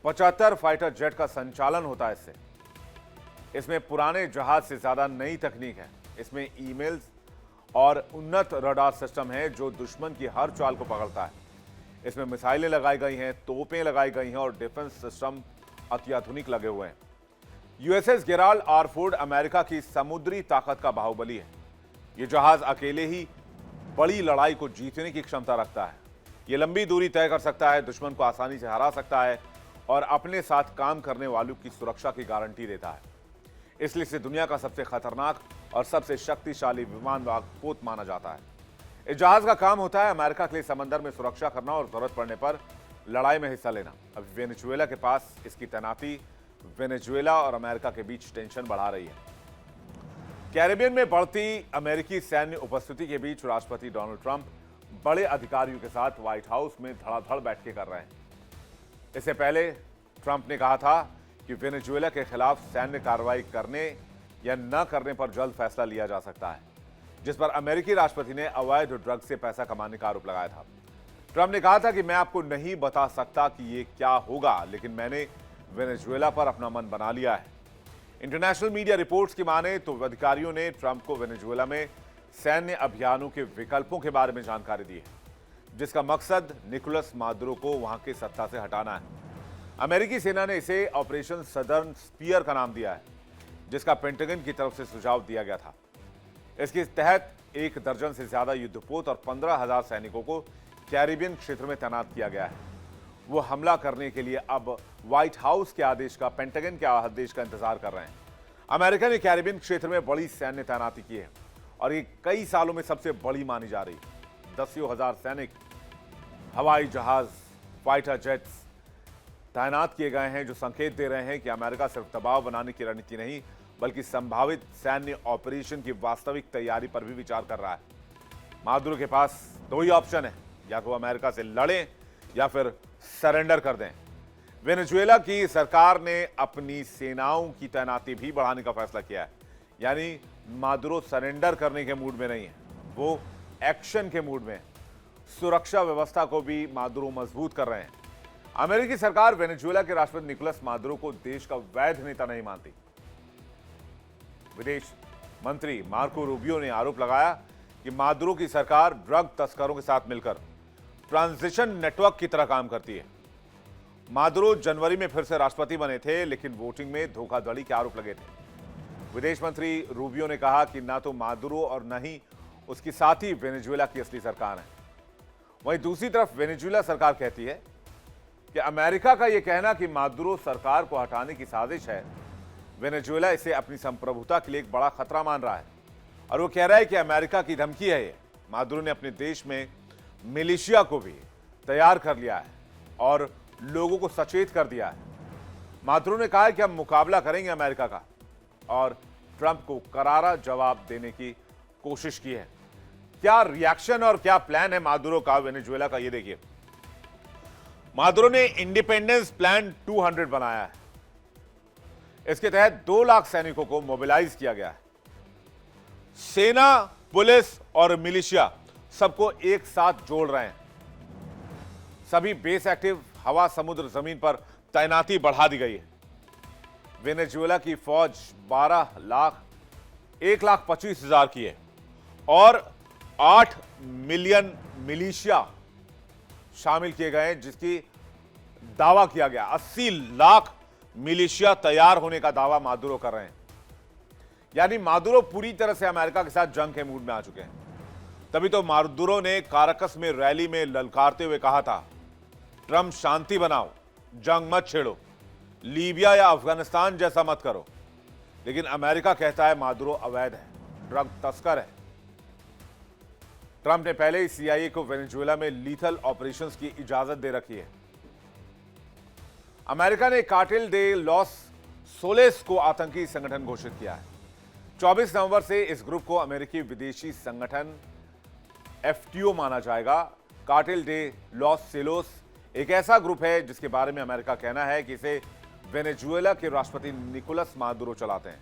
A: 75 फाइटर जेट का संचालन होता है इससे। इसमें पुराने जहाज से ज्यादा नई तकनीक है। इसमें ईमेल्स और उन्नत रडार सिस्टम है जो दुश्मन की हर चाल को पकड़ता है। इसमें मिसाइलें लगाई गई हैं, तोपें लगाई गई हैं और डिफेंस सिस्टम अत्याधुनिक लगे हुए हैं। USS Gerald R Ford America की समुद्री ताकत का बाहुबली है। यह जहाज अकेले ही बड़ी लड़ाई को जीतने की क्षमता रखता है। यह लंबी दूरी तय कर सकता है, दुश्मन को आसानी से हरा सकता है और अपने साथ काम करने वालों की सुरक्षा की गारंटी देता है। इसलिए इसे दुनिया का सबसे खतरनाक और सबसे शक्तिशाली विमानवाहक पोत माना जाता है। इस जहाज का काम होता है अमेरिका के लिए समंदर में सुरक्षा करना और जरूरत पड़ने पर लड़ाई में हिस्सा लेना। अब वेनेजुएला के पास इसकी तैनाती वेनेजुएला और अमेरिका के बीच टेंशन बढ़ा रही है। कैरिबियन में बढ़ती अमेरिकी सैन्य उपस्थिति के बीच राष्ट्रपति डोनाल्ड ट्रंप बड़े अधिकारियों के साथ व्हाइट हाउस में धड़ाधड़ बैठकें कर रहे हैं। इससे पहले ट्रंप ने कहा था कि वेनेजुएला के खिलाफ सैन्य कार्रवाई करने या न करने पर जल्द फैसला लिया जा सकता है, जिस पर अमेरिकी राष्ट्रपति ने अवैध ड्रग से पैसा कमाने का आरोप लगाया था। ट्रंप ने कहा था कि मैं आपको नहीं बता सकता कि ये क्या होगा, लेकिन मैंने वेनेजुएला पर अपना मन बना लिया है। इंटरनेशनल मीडिया रिपोर्ट्स की माने तो अधिकारियों ने ट्रंप को वेनेजुएला में सैन्य अभियानों के विकल्पों के बारे में जानकारी दी है, जिसका मकसद निकोलस मादुरो को वहां की सत्ता से हटाना है। अमेरिकी सेना ने इसे ऑपरेशन सदर्न स्पीयर का नाम दिया है, जिसका पेंटागन की तरफ से सुझाव दिया गया था। इसके तहत 1 दर्जन से ज्यादा युद्धपोत और 15,000 सैनिकों को कैरिबियन क्षेत्र में तैनात किया गया है। वो हमला करने के लिए अब व्हाइट हाउस के आदेश का, पेंटागन के आदेश का इंतजार कर रहे हैं। अमेरिका ने कैरिबियन क्षेत्र में बड़ी सैन्य तैनाती की है और ये कई सालों में सबसे बड़ी मानी जा रही है। 10,000 सैनिक, हवाई जहाज, फाइटर जेट्स तैनात किए गए हैं, जो संकेत दे रहे हैं कि अमेरिका सिर्फ दबाव बनाने की रणनीति नहीं, बल्कि संभावित सैन्य ऑपरेशन की वास्तविक तैयारी पर भी विचार कर रहा है। मादुरो के पास 2 ही ऑप्शन है, या तो अमेरिका से लड़ें या फिर सरेंडर कर दें। वेनेजुएला की सरकार ने अपनी सेनाओं की तैनाती भी बढ़ाने का फैसला किया है, यानी मादुरो सरेंडर करने के मूड में नहीं है, वो एक्शन के मूड में है। सुरक्षा व्यवस्था को भी मादुरो मजबूत कर रहे हैं। अमेरिकी सरकार वेनेजुएला के राष्ट्रपति निकोलस मादुरो को देश का वैध नेता नहीं मानती। विदेश मंत्री मार्को रूबियो ने आरोप लगाया कि मादुरो की सरकार ड्रग तस्करों के साथ मिलकर ट्रांजिशन नेटवर्क की तरह काम करती है। मादुरो जनवरी में फिर से राष्ट्रपति बने थे, लेकिन वोटिंग में धोखाधड़ी के आरोप लगे थे। विदेश मंत्री रूबियो ने कहा कि ना तो मादुरो और न ही उसकी साथी वेनेजुएला की असली सरकार है। वहीं दूसरी तरफ वेनेजुएला सरकार कहती है कि अमेरिका का यह कहना कि मादुरो सरकार को हटाने की साजिश है, वेनेजुएला इसे अपनी संप्रभुता के लिए एक बड़ा खतरा मान रहा है और वो कह रहा है कि अमेरिका की धमकी है ये। मादुरो ने अपने देश में मिलिशिया को भी तैयार कर लिया है और लोगों को सचेत कर दिया है। मादुरो ने कहा है कि हम मुकाबला करेंगे अमेरिका का और ट्रंप को करारा जवाब देने की कोशिश की है। क्या रिएक्शन और क्या प्लान है मादुरो का वेनेजुएला का, ये देखिए। मादुरो ने इंडिपेंडेंस प्लान 200 बनाया है। इसके तहत 2 लाख सैनिकों को मोबिलाइज किया गया है। सेना, पुलिस और मिलिशिया सबको एक साथ जोड़ रहे हैं। सभी बेस एक्टिव, हवा, समुद्र, जमीन पर तैनाती बढ़ा दी गई है। वेनेजुएला की फौज 1,25,000 की है और 8 मिलियन मिलिशिया शामिल किए गए हैं, जिसकी दावा किया गया 80 लाख मिलिशिया तैयार होने का दावा मादुरो कर रहे हैं। यानी मादुरो पूरी तरह से अमेरिका के साथ जंग के मूड में आ चुके हैं। तभी तो मादुरो ने काराकस में रैली में ललकारते हुए कहा था, ट्रंप शांति बनाओ, जंग मत छेड़ो, लीबिया या अफगानिस्तान जैसा मत करो। लेकिन अमेरिका कहता है मादुरो अवैध है, ड्रग तस्कर है। ट्रंप ने पहले ही CIA को वेनेजुएला में लीथल ऑपरेशंस की इजाजत दे रखी है। अमेरिका ने कार्टेल दे लॉस सोलेस को आतंकी संगठन घोषित किया है। 24 नवंबर से इस ग्रुप को अमेरिकी विदेशी संगठन FTO माना जाएगा। कार्टेल दे लॉस सेलोस एक ऐसा ग्रुप है जिसके बारे में अमेरिका कहना है कि इसे वेनेजुएला के राष्ट्रपति निकोलस मादुरो चलाते हैं।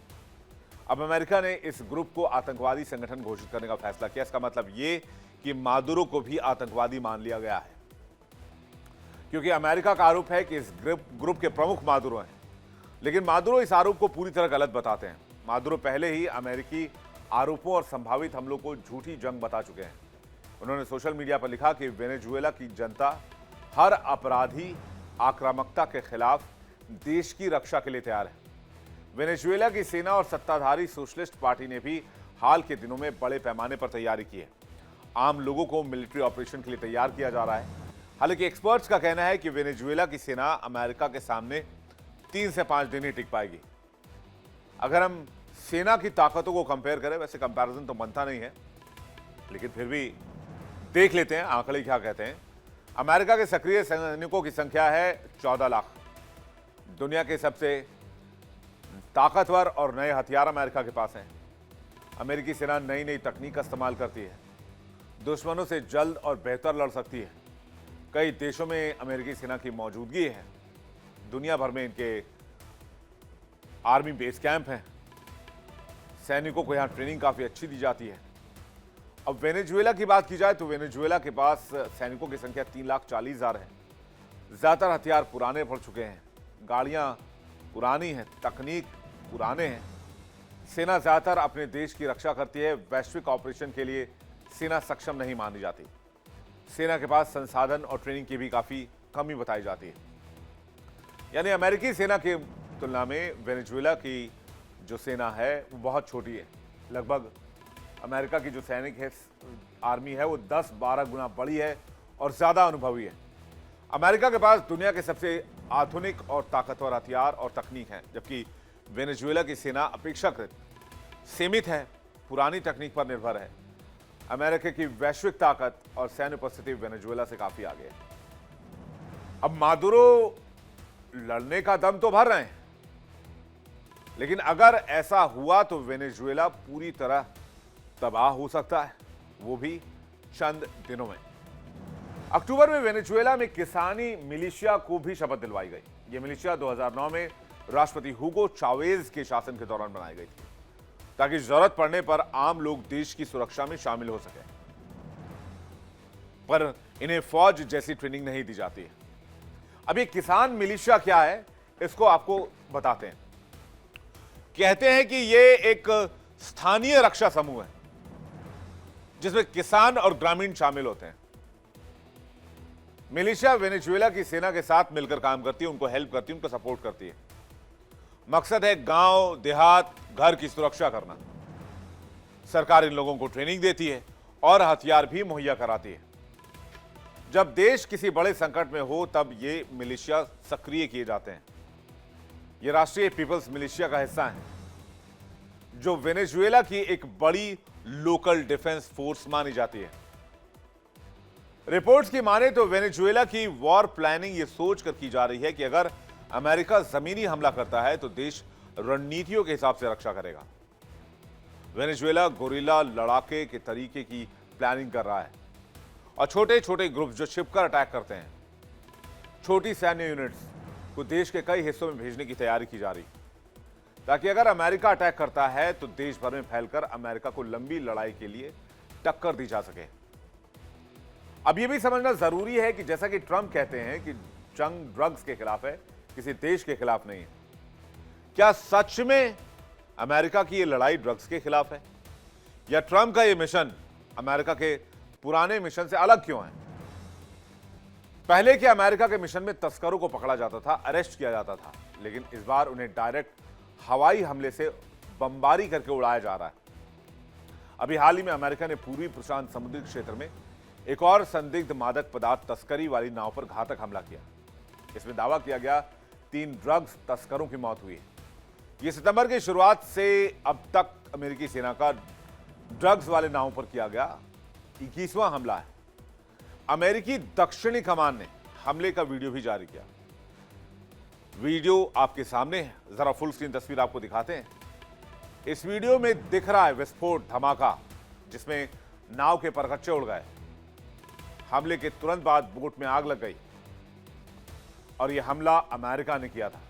A: अब अमेरिका ने इस ग्रुप को आतंकवादी संगठन घोषित करने का फैसला किया। इसका मतलब यह कि मादुरो को भी आतंकवादी मान लिया गया है, क्योंकि अमेरिका का आरोप है कि इस ग्रुप के प्रमुख मादुरो हैं। लेकिन मादुरो इस आरोप को पूरी तरह गलत बताते हैं। मादुरो पहले ही अमेरिकी आरोपों और संभावित हमलों को झूठी जंग बता चुके हैं। उन्होंने सोशल मीडिया पर लिखा कि वेनेजुएला की जनता हर अपराधी आक्रामकता के खिलाफ देश की रक्षा के लिए तैयार है। वेनेजुएला की सेना और सत्ताधारी सोशलिस्ट पार्टी ने भी हाल के दिनों में बड़े पैमाने पर तैयारी की है। आम लोगों को मिलिट्री ऑपरेशन के लिए तैयार किया जा रहा है। हालांकि एक्सपर्ट्स का कहना है कि वेनेजुएला की सेना अमेरिका के सामने 3 से 5 दिन ही टिक पाएगी। अगर हम सेना की ताकतों को कंपेयर करें, वैसे कंपैरिजन तो बनता नहीं है, लेकिन फिर भी देख लेते हैं आंकड़े क्या कहते हैं। अमेरिका के सक्रिय सैनिकों की संख्या है 14 लाख। दुनिया के सबसे ताकतवर और नए हथियार अमेरिका के पास हैं। अमेरिकी सेना नई नई तकनीक का इस्तेमाल करती है, दुश्मनों से जल्द और बेहतर लड़ सकती है। कई देशों में अमेरिकी सेना की मौजूदगी है। दुनिया भर में इनके आर्मी बेस कैंप हैं। सैनिकों को यहां ट्रेनिंग काफी अच्छी दी जाती है। अब वेनेजुएला की बात की जाए तो वेनेजुएला के पास सैनिकों की संख्या 3,40,000 है। ज्यादातर हथियार पुराने पड़ चुके हैं, गाड़ियां पुरानी हैं, तकनीक पुराने हैं। सेना ज्यादातर अपने देश की रक्षा करती है। वैश्विक ऑपरेशन के लिए सेना सक्षम नहीं मानी जाती। सेना के पास संसाधन और ट्रेनिंग की भी काफी कमी बताई जाती है। यानी अमेरिकी सेना की तुलना में वेनेजुएला की जो सेना है वो बहुत छोटी है। लगभग अमेरिका की जो सैनिक है, आर्मी है, वो 10-12 गुना बड़ी है और ज्यादा अनुभवी है। अमेरिका के पास दुनिया के सबसे आधुनिक और ताकतवर हथियार और तकनीक है, जबकि वेनेजुएला की सेना अपेक्षाकृत सीमित है, पुरानी तकनीक पर निर्भर है। अमेरिका की वैश्विक ताकत और सैन्य उपस्थिति वेनेजुएला से काफी आगे है। अब मादुरो लड़ने का दम तो भर रहे हैं, लेकिन अगर ऐसा हुआ तो वेनेजुएला पूरी तरह तबाह हो सकता है, वो भी चंद दिनों में। अक्टूबर में वेनेजुएला में किसानी मिलिशिया को भी शपथ दिलवाई गई। ये मिलिशिया 2009 में राष्ट्रपति हुगो चावेज के शासन के दौरान बनाई गई थी, ताकि जरूरत पड़ने पर आम लोग देश की सुरक्षा में शामिल हो सके। पर इन्हें फौज जैसी ट्रेनिंग नहीं दी जाती है। अब ये किसान मिलिशिया क्या है, इसको आपको बताते हैं। कहते हैं कि ये एक स्थानीय रक्षा समूह है, जिसमें किसान और ग्रामीण शामिल होते हैं। मिलिशिया वेनेजुएला की सेना के साथ मिलकर काम करती है, उनको हेल्प करती है, उनको सपोर्ट करती है। मकसद है गांव, देहात, घर की सुरक्षा करना। सरकार इन लोगों को ट्रेनिंग देती है और हथियार भी मुहैया कराती है। जब देश किसी बड़े संकट में हो तब ये मिलिशिया सक्रिय किए जाते हैं। ये राष्ट्रीय पीपल्स मिलिशिया का हिस्सा है, जो वेनेजुएला की एक बड़ी लोकल डिफेंस फोर्स मानी जाती है। रिपोर्ट्स की माने तो वेनेजुएला की वॉर प्लानिंग ये सोचकर की जा रही है कि अगर अमेरिका जमीनी हमला करता है तो देश रणनीतियों के हिसाब से रक्षा करेगा। वेनेजुएला गोरिल्ला लड़ाके के तरीके की प्लानिंग कर रहा है और छोटे छोटे ग्रुप जो छिपकर अटैक करते हैं, छोटी सैन्य यूनिट्स को देश के कई हिस्सों में भेजने की तैयारी की जा रही, ताकि अगर अमेरिका अटैक करता है तो देश भर में फैलकर अमेरिका को लंबी लड़ाई के लिए टक्कर दी जा सके। अब यह भी समझना जरूरी है कि जैसा कि ट्रंप कहते हैं कि जंग ड्रग्स के खिलाफ है, किसी देश के खिलाफ नहीं है। क्या सच में अमेरिका की यह लड़ाई ड्रग्स के खिलाफ है, या ट्रंप का यह मिशन अमेरिका के पुराने मिशन से अलग क्यों है? पहले के अमेरिका के मिशन में तस्करों को पकड़ा जाता था, अरेस्ट किया जाता था, लेकिन इस बार उन्हें डायरेक्ट हवाई हमले से बमबारी करके उड़ाया जा रहा है। अभी हाल ही में अमेरिका ने पूर्वी प्रशांत समुद्री क्षेत्र में एक और संदिग्ध मादक पदार्थ तस्करी वाली नाव पर घातक हमला किया। इसमें दावा किया गया 3 ड्रग्स तस्करों की मौत हुई है। यह सितंबर की शुरुआत से अब तक अमेरिकी सेना का ड्रग्स वाले नावों पर किया गया 21वां हमला है। अमेरिकी दक्षिणी कमान ने हमले का वीडियो भी जारी किया। वीडियो आपके सामने है, जरा फुल स्क्रीन तस्वीर आपको दिखाते हैं। इस वीडियो में दिख रहा है विस्फोट धमाका, जिसमें नाव के परखच्चे उड़ गए। हमले के तुरंत बाद बोट में आग लग गई और यह हमला अमेरिका ने किया था।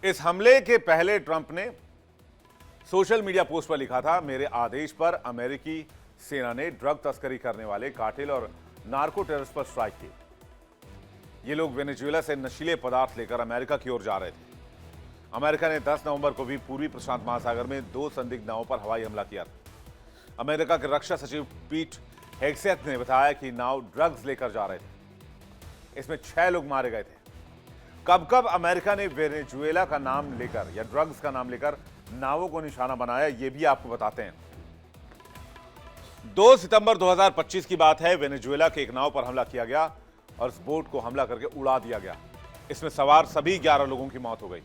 A: इस हमले के पहले ट्रंप ने सोशल मीडिया पोस्ट पर लिखा था, मेरे आदेश पर अमेरिकी सेना ने ड्रग तस्करी करने वाले कातिल और नार्को टेररिस्ट पर स्ट्राइक की। ये लोग वेनेजुएला से नशीले पदार्थ लेकर अमेरिका की ओर जा रहे थे। अमेरिका ने 10 नवंबर को भी पूर्वी प्रशांत महासागर में 2 संदिग्ध नावों पर हवाई हमला किया था। अमेरिका के रक्षा सचिव पीट हेग्सेथ ने बताया कि नाव ड्रग्स लेकर जा रहे थे। इसमें 6 लोग मारे गए थे। कब कब अमेरिका ने वेनेजुएला का नाम लेकर या ड्रग्स का नाम लेकर नावों को निशाना बनाया, यह भी आपको बताते हैं। 2 सितंबर 2025 की बात है। वेनेजुएला के एक नाव पर हमला किया गया और इस बोट को हमला करके उड़ा दिया गया। इसमें सवार सभी 11 लोगों की मौत हो गई।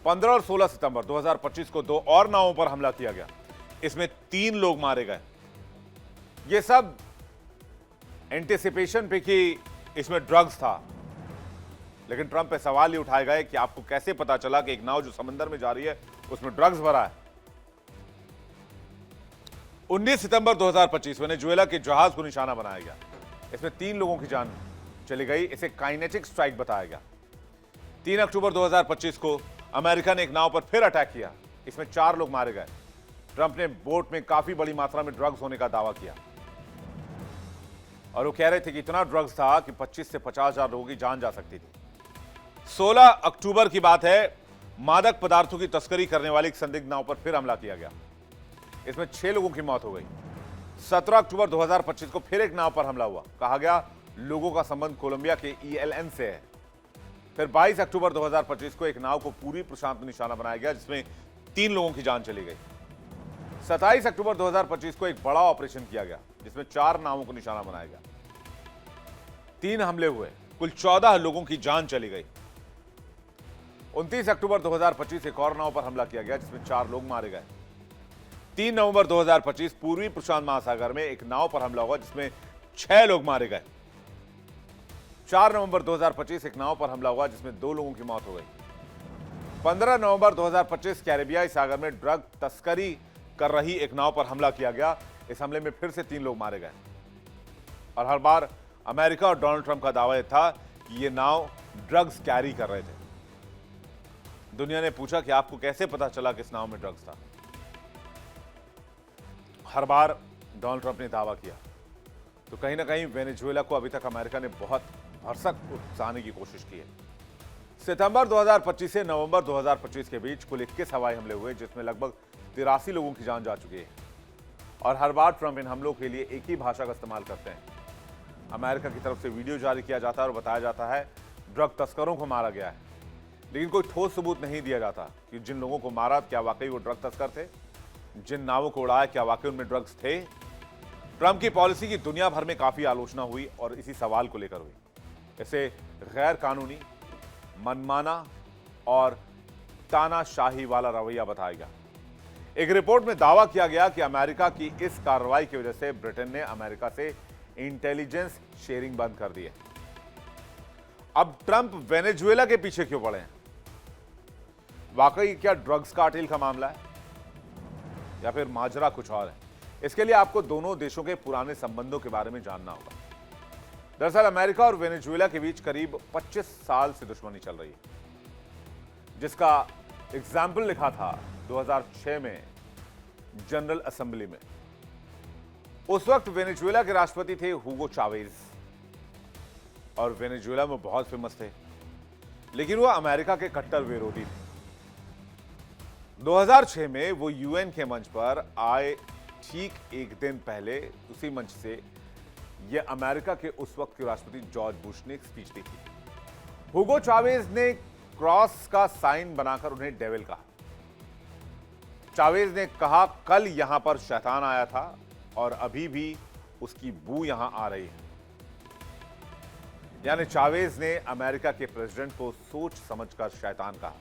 A: 15 और 16 सितंबर 2025 को 2 और नावों पर हमला किया गया। इसमें 3 लोग मारे गए। यह सब एंटिसिपेशन पे कि इसमें ड्रग्स था, लेकिन ट्रंप पे सवाल ये उठाए गए कि आपको कैसे पता चला कि एक नाव जो समंदर में जा रही है उसमें ड्रग्स भरा है। 19 सितंबर 2025 वेनेजुएला के जहाज को निशाना बनाया गया। इसमें 3 लोगों की जान चली गई। इसे काइनेटिक स्ट्राइक बताया गया। 3 अक्टूबर 2025 को अमेरिका ने एक नाव पर फिर अटैक किया। इसमें 4 लोग मारे गए। ट्रंप ने बोट में काफी बड़ी मात्रा में ड्रग्स होने का दावा किया और वो कह रहे थे कि इतना ड्रग्स था कि 25 से 50,000 लोगों की जान जा सकती थी। 16 अक्टूबर की बात है। मादक पदार्थों की तस्करी करने वाली एक संदिग्ध नाव पर फिर हमला किया गया। इसमें 6 लोगों की मौत हो गई। 17 अक्टूबर 2025 को फिर एक नाव पर हमला हुआ। कहा गया लोगों का संबंध कोलंबिया के ELN से है। फिर 22 अक्टूबर 2025 को एक नाव को पूरी प्रशांत में निशाना बनाया गया, जिसमें 3 लोगों की जान चली गई। 27 अक्टूबर 2025 को एक बड़ा ऑपरेशन किया गया, जिसमें 4 नावों को निशाना बनाया गया। 3 हमले हुए, कुल 14 लोगों की जान चली गई। 29 अक्टूबर 2025 एक और नाव पर हमला किया गया, जिसमें 4 लोग मारे गए। 3 नवंबर 2025 पूर्वी प्रशांत महासागर में एक नाव पर हमला हुआ, जिसमें 6 लोग मारे गए। 4 नवंबर 2025 एक नाव पर हमला हुआ, जिसमें 2 लोगों की मौत हो गई। 15 नवंबर 2025 कैरेबियाई सागर में ड्रग तस्करी कर रही एक नाव पर हमला किया गया। इस हमले में फिर से 3 लोग मारे गए। और हर बार अमेरिका और डोनाल्ड ट्रंप का दावा यह था कि ये नाव ड्रग्स कैरी कर रहे थे। दुनिया ने पूछा कि आपको कैसे पता चला कि इस नाव में ड्रग्स था। हर बार डोनाल्ड ट्रंप ने दावा किया। तो कहीं ना कहीं वेनेजुएला को अभी तक अमेरिका ने बहुत भरसक उकसाने की कोशिश की है। सितंबर 2025 से नवंबर 2025 के बीच कुल 21 हवाई हमले हुए, जिसमें लगभग 83 लोगों की जान जा चुकी है। और हर बार ट्रंप इन हमलों के लिए एक ही भाषा का इस्तेमाल करते हैं। अमेरिका की तरफ से वीडियो जारी किया जाता है और बताया जाता है ड्रग तस्करों को मारा गया है, लेकिन कोई ठोस सबूत नहीं दिया जाता कि जिन लोगों को मारा क्या वाकई वो ड्रग तस्कर थे, जिन नावों को उड़ाया क्या वाकई उनमें ड्रग्स थे। ट्रंप की पॉलिसी की दुनिया भर में काफी आलोचना हुई और इसी सवाल को लेकर हुई। इसे गैर कानूनी, मनमाना और तानाशाही वाला रवैया बताया गया। एक रिपोर्ट में दावा किया गया कि अमेरिका की इस कार्रवाई की वजह से ब्रिटेन ने अमेरिका से इंटेलिजेंस शेयरिंग बंद कर दी है। अब ट्रंप वेनेजुएला के पीछे क्यों पड़े हैं? वाकई क्या ड्रग्स कार्टेल का मामला है या फिर माजरा कुछ और है? इसके लिए आपको दोनों देशों के पुराने संबंधों के बारे में जानना होगा। दरअसल अमेरिका और वेनेजुएला के बीच करीब 25 साल से दुश्मनी चल रही है, जिसका एग्जाम्पल लिखा था 2006 में जनरल असेंबली में। उस वक्त वेनेजुएला के राष्ट्रपति थे हुगो चावेज और वेनेजुएला में बहुत फेमस थे, लेकिन वो अमेरिका के कट्टर विरोधी थे। 2006 में वो यूएन के मंच पर आए ठीक एक दिन पहले उसी मंच से ये अमेरिका के उस वक्त के राष्ट्रपति जॉर्ज बुश ने एक स्पीच दी थी। हुगो चावेज ने क्रॉस का साइन बनाकर उन्हें डेविल कहा। चावेज ने कहा कल यहां पर शैतान आया था और अभी भी उसकी बू यहां आ रही है। यानी चावेज ने अमेरिका के प्रेसिडेंट को सोच समझकर शैतान कहा।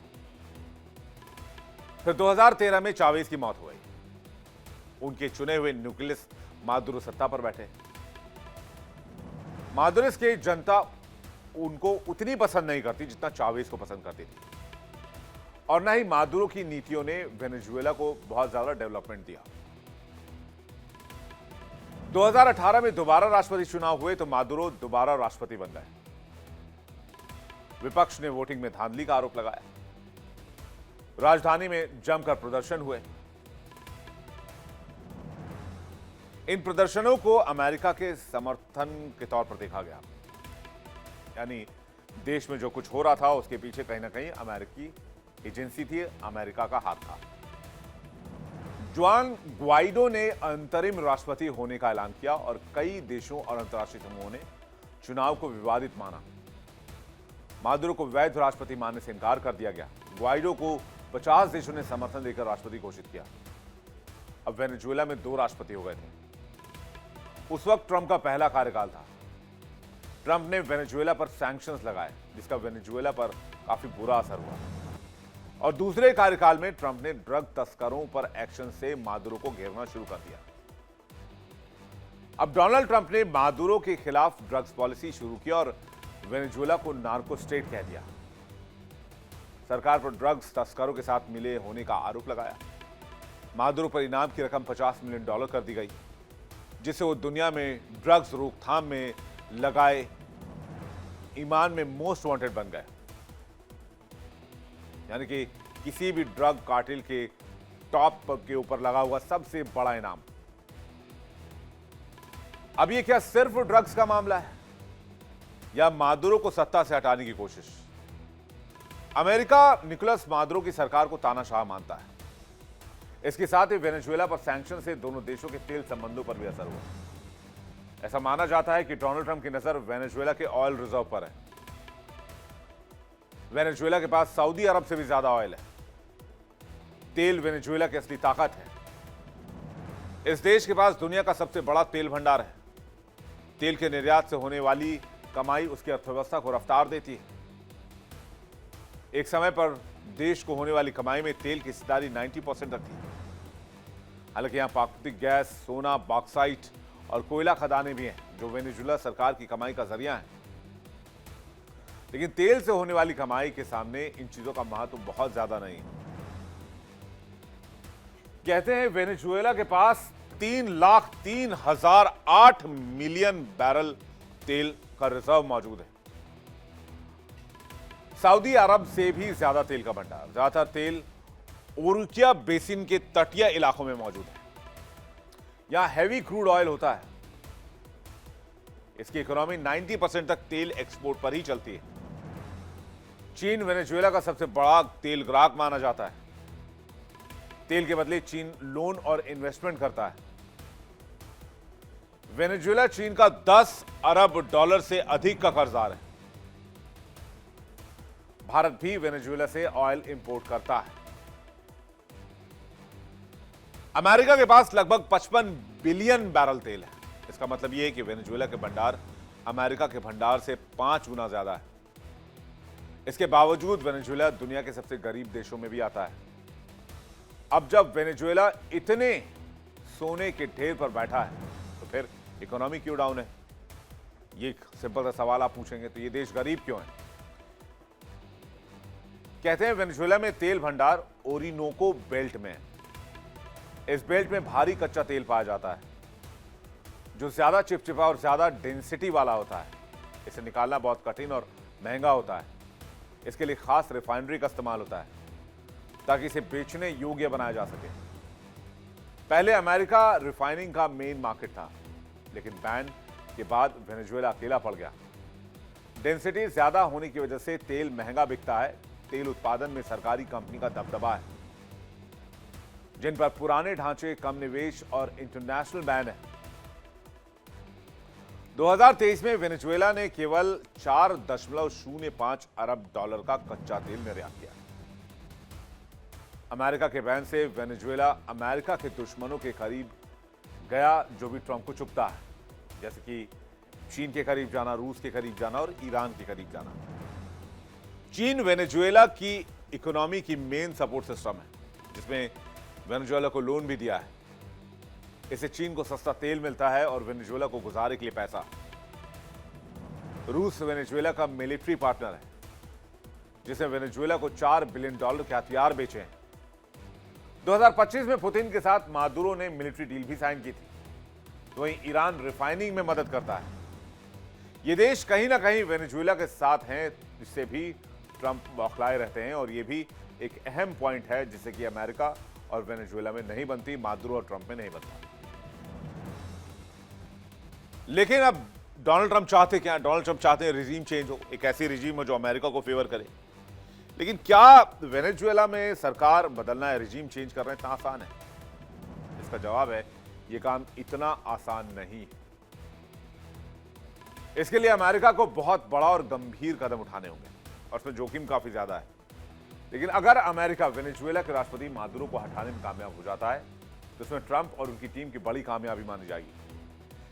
A: फिर 2013 में चावेज की मौत हो गई। उनके चुने हुए न्यूक्लियस मादुरो सत्ता पर बैठे। मादुरोस की जनता उनको उतनी पसंद नहीं करती जितना चावेज को पसंद करती थी, और ना ही मादुरो की नीतियों ने वेनेजुएला को बहुत ज्यादा डेवलपमेंट दिया। 2018 में दोबारा राष्ट्रपति चुनाव हुए तो मादुरो दोबारा राष्ट्रपति बन गए। विपक्ष ने वोटिंग में धांधली का आरोप लगाया। राजधानी में जमकर प्रदर्शन हुए। इन प्रदर्शनों को अमेरिका के समर्थन के तौर पर देखा गया, यानी देश में जो कुछ हो रहा था उसके पीछे कहीं ना कहीं अमेरिकी एजेंसी थी, अमेरिका का हाथ था। जुआन ग्वाइडो ने अंतरिम राष्ट्रपति होने का ऐलान किया और कई देशों और अंतर्राष्ट्रीय समूहों ने चुनाव को विवादित माना। मादुरो को वैध राष्ट्रपति मानने से इनकार कर दिया गया। ग्वाइडो को 50 देशों ने समर्थन देकर राष्ट्रपति घोषित किया। अब वेनेजुएला में 2 राष्ट्रपति हो गए थे। उस वक्त ट्रंप का पहला कार्यकाल था। ट्रंप ने वेनेजुएला पर सैंक्शंस लगाए, जिसका वेनेजुएला पर काफी बुरा असर हुआ। और दूसरे कार्यकाल में ट्रंप ने ड्रग तस्करों पर एक्शन से मादुरो को घेरना शुरू कर दिया। अब डोनाल्ड ट्रंप ने मादुरो के खिलाफ ड्रग्स पॉलिसी शुरू की और वेनेजुएला को नार्को स्टेट कह दिया। सरकार पर ड्रग्स तस्करों के साथ मिले होने का आरोप लगाया। मादुरो पर इनाम की रकम $50 मिलियन कर दी गई, जिससे वो दुनिया में ड्रग्स रोकथाम में लगाए ईमान में मोस्ट वांटेड बन गए। यानी कि किसी भी ड्रग कार्टेल के टॉप के ऊपर लगा हुआ सबसे बड़ा इनाम। अब ये क्या सिर्फ ड्रग्स का मामला है या मादुरो को सत्ता से हटाने की कोशिश? अमेरिका निकोलस मादुरो की सरकार को तानाशाह मानता है। इसके साथ ही वेनेजुएला पर सैंक्शन से दोनों देशों के तेल संबंधों पर भी असर हुआ। ऐसा माना जाता है कि डोनाल्ड ट्रंप की नजर वेनेजुएला के ऑयल रिजर्व पर है। वेनेजुएला के पास सऊदी अरब से भी ज्यादा ऑयल है। तेल वेनेजुएला की असली ताकत है। इस देश के पास दुनिया का सबसे बड़ा तेल भंडार है। तेल के निर्यात से होने वाली कमाई उसकी अर्थव्यवस्था को रफ्तार देती है। एक समय पर देश को होने वाली कमाई में तेल की हिस्सेदारी 90% तक थी। हालांकि यहां प्राकृतिक गैस, सोना, बॉक्साइट और कोयला खदानें भी हैं, जो वेनेजुएला सरकार की कमाई का जरिया है। लेकिन तेल से होने वाली कमाई के सामने इन चीजों का महत्व बहुत ज्यादा नहीं है। कहते हैं वेनेजुएला के पास 3,03,008 मिलियन बैरल तेल का रिजर्व मौजूद है। सऊदी अरब से भी ज्यादा तेल का भंडार। ज्यादातर तेल ओरुकिया बेसिन के तटीय इलाकों में मौजूद है। यहां हैवी क्रूड ऑयल होता है। इसकी इकोनॉमी 90% तक तेल एक्सपोर्ट पर ही चलती है। चीन वेनेजुएला का सबसे बड़ा तेल ग्राहक माना जाता है। तेल के बदले चीन लोन और इन्वेस्टमेंट करता है। वेनेजुएला चीन का 10 अरब डॉलर से अधिक का कर्जदार है। भारत भी वेनेजुएला से ऑयल इंपोर्ट करता है। अमेरिका के पास लगभग 55 बिलियन बैरल तेल है। इसका मतलब यह है कि वेनेजुएला के भंडार अमेरिका के भंडार से 5 गुना ज्यादा है। इसके बावजूद वेनेजुएला दुनिया के सबसे गरीब देशों में भी आता है। अब जब वेनेजुएला इतने सोने के ढेर पर बैठा है तो फिर इकोनॉमी क्यों डाउन है? ये एक सिंपल सा सवाल आप पूछेंगे तो ये देश गरीब क्यों है? कहते हैं वेनेजुएला में तेल भंडार ओरिनोको बेल्ट में है। इस बेल्ट में भारी कच्चा तेल पाया जाता है जो ज्यादा चिपचिपा और ज्यादा डेंसिटी वाला होता है। इसे निकालना बहुत कठिन और महंगा होता है। इसके लिए खास रिफाइनरी का इस्तेमाल होता है ताकि इसे बेचने योग्य बनाया जा सके। पहले अमेरिका रिफाइनिंग का मेन मार्केट था, लेकिन बैन के बाद वेनेजुएला अकेला पड़ गया। डेंसिटी ज्यादा होने की वजह से तेल महंगा बिकता है। तेल उत्पादन में सरकारी कंपनी का दबदबा है, जिन पर पुराने ढांचे, कम निवेश और इंटरनेशनल बैन है। 2023 में वेनेजुएला ने केवल 4.05 अरब डॉलर का कच्चा तेल निर्यात किया। अमेरिका के बैन से वेनेजुएला अमेरिका के दुश्मनों के करीब गया, जो भी ट्रंप को चुभता है, जैसे कि चीन के करीब जाना, रूस के करीब जाना और ईरान के करीब जाना। चीन वेनेजुएला की इकोनॉमी की मेन सपोर्ट सिस्टम है, जिसमें वेनेजुएला को लोन भी दिया है। इससे चीन को सस्ता तेल मिलता है और वेनेजुएला को गुजारे के लिए पैसा। रूस वेनेजुएला का मिलिट्री पार्टनर है, जिसने वेनेजुएला को 4 बिलियन डॉलर के हथियार बेचे हैं। 2025 में पुतिन के साथ मादुरो ने मिलिट्री डील भी साइन की थी। तो वहीं ईरान रिफाइनिंग में मदद करता है। ये देश कहीं ना कहीं वेनेजुएला के साथ हैं, जिससे भी ट्रंप बौखलाए रहते हैं। और ये भी एक अहम पॉइंट है जिससे कि अमेरिका और वेनेजुएला में नहीं बनती, मादुरो और ट्रंप में नहीं बनता। लेकिन अब डोनाल्ड ट्रंप चाहते क्या? डोनाल्ड ट्रंप चाहते हैं रिजीम चेंज हो, एक ऐसी रिजीम हो जो अमेरिका को फेवर करे। लेकिन क्या वेनेजुएला में सरकार बदलना है, रिजीम चेंज करना इतना आसान है? इसका जवाब है यह काम इतना आसान नहीं। इसके लिए अमेरिका को बहुत बड़ा और गंभीर कदम उठाने होंगे और उसमें जोखिम काफी ज्यादा है। लेकिन अगर अमेरिका वेनेजुएला के राष्ट्रपति मादुरो को हटाने में कामयाब हो जाता है तो इसमें ट्रंप और उनकी टीम की बड़ी कामयाबी मानी जाएगी,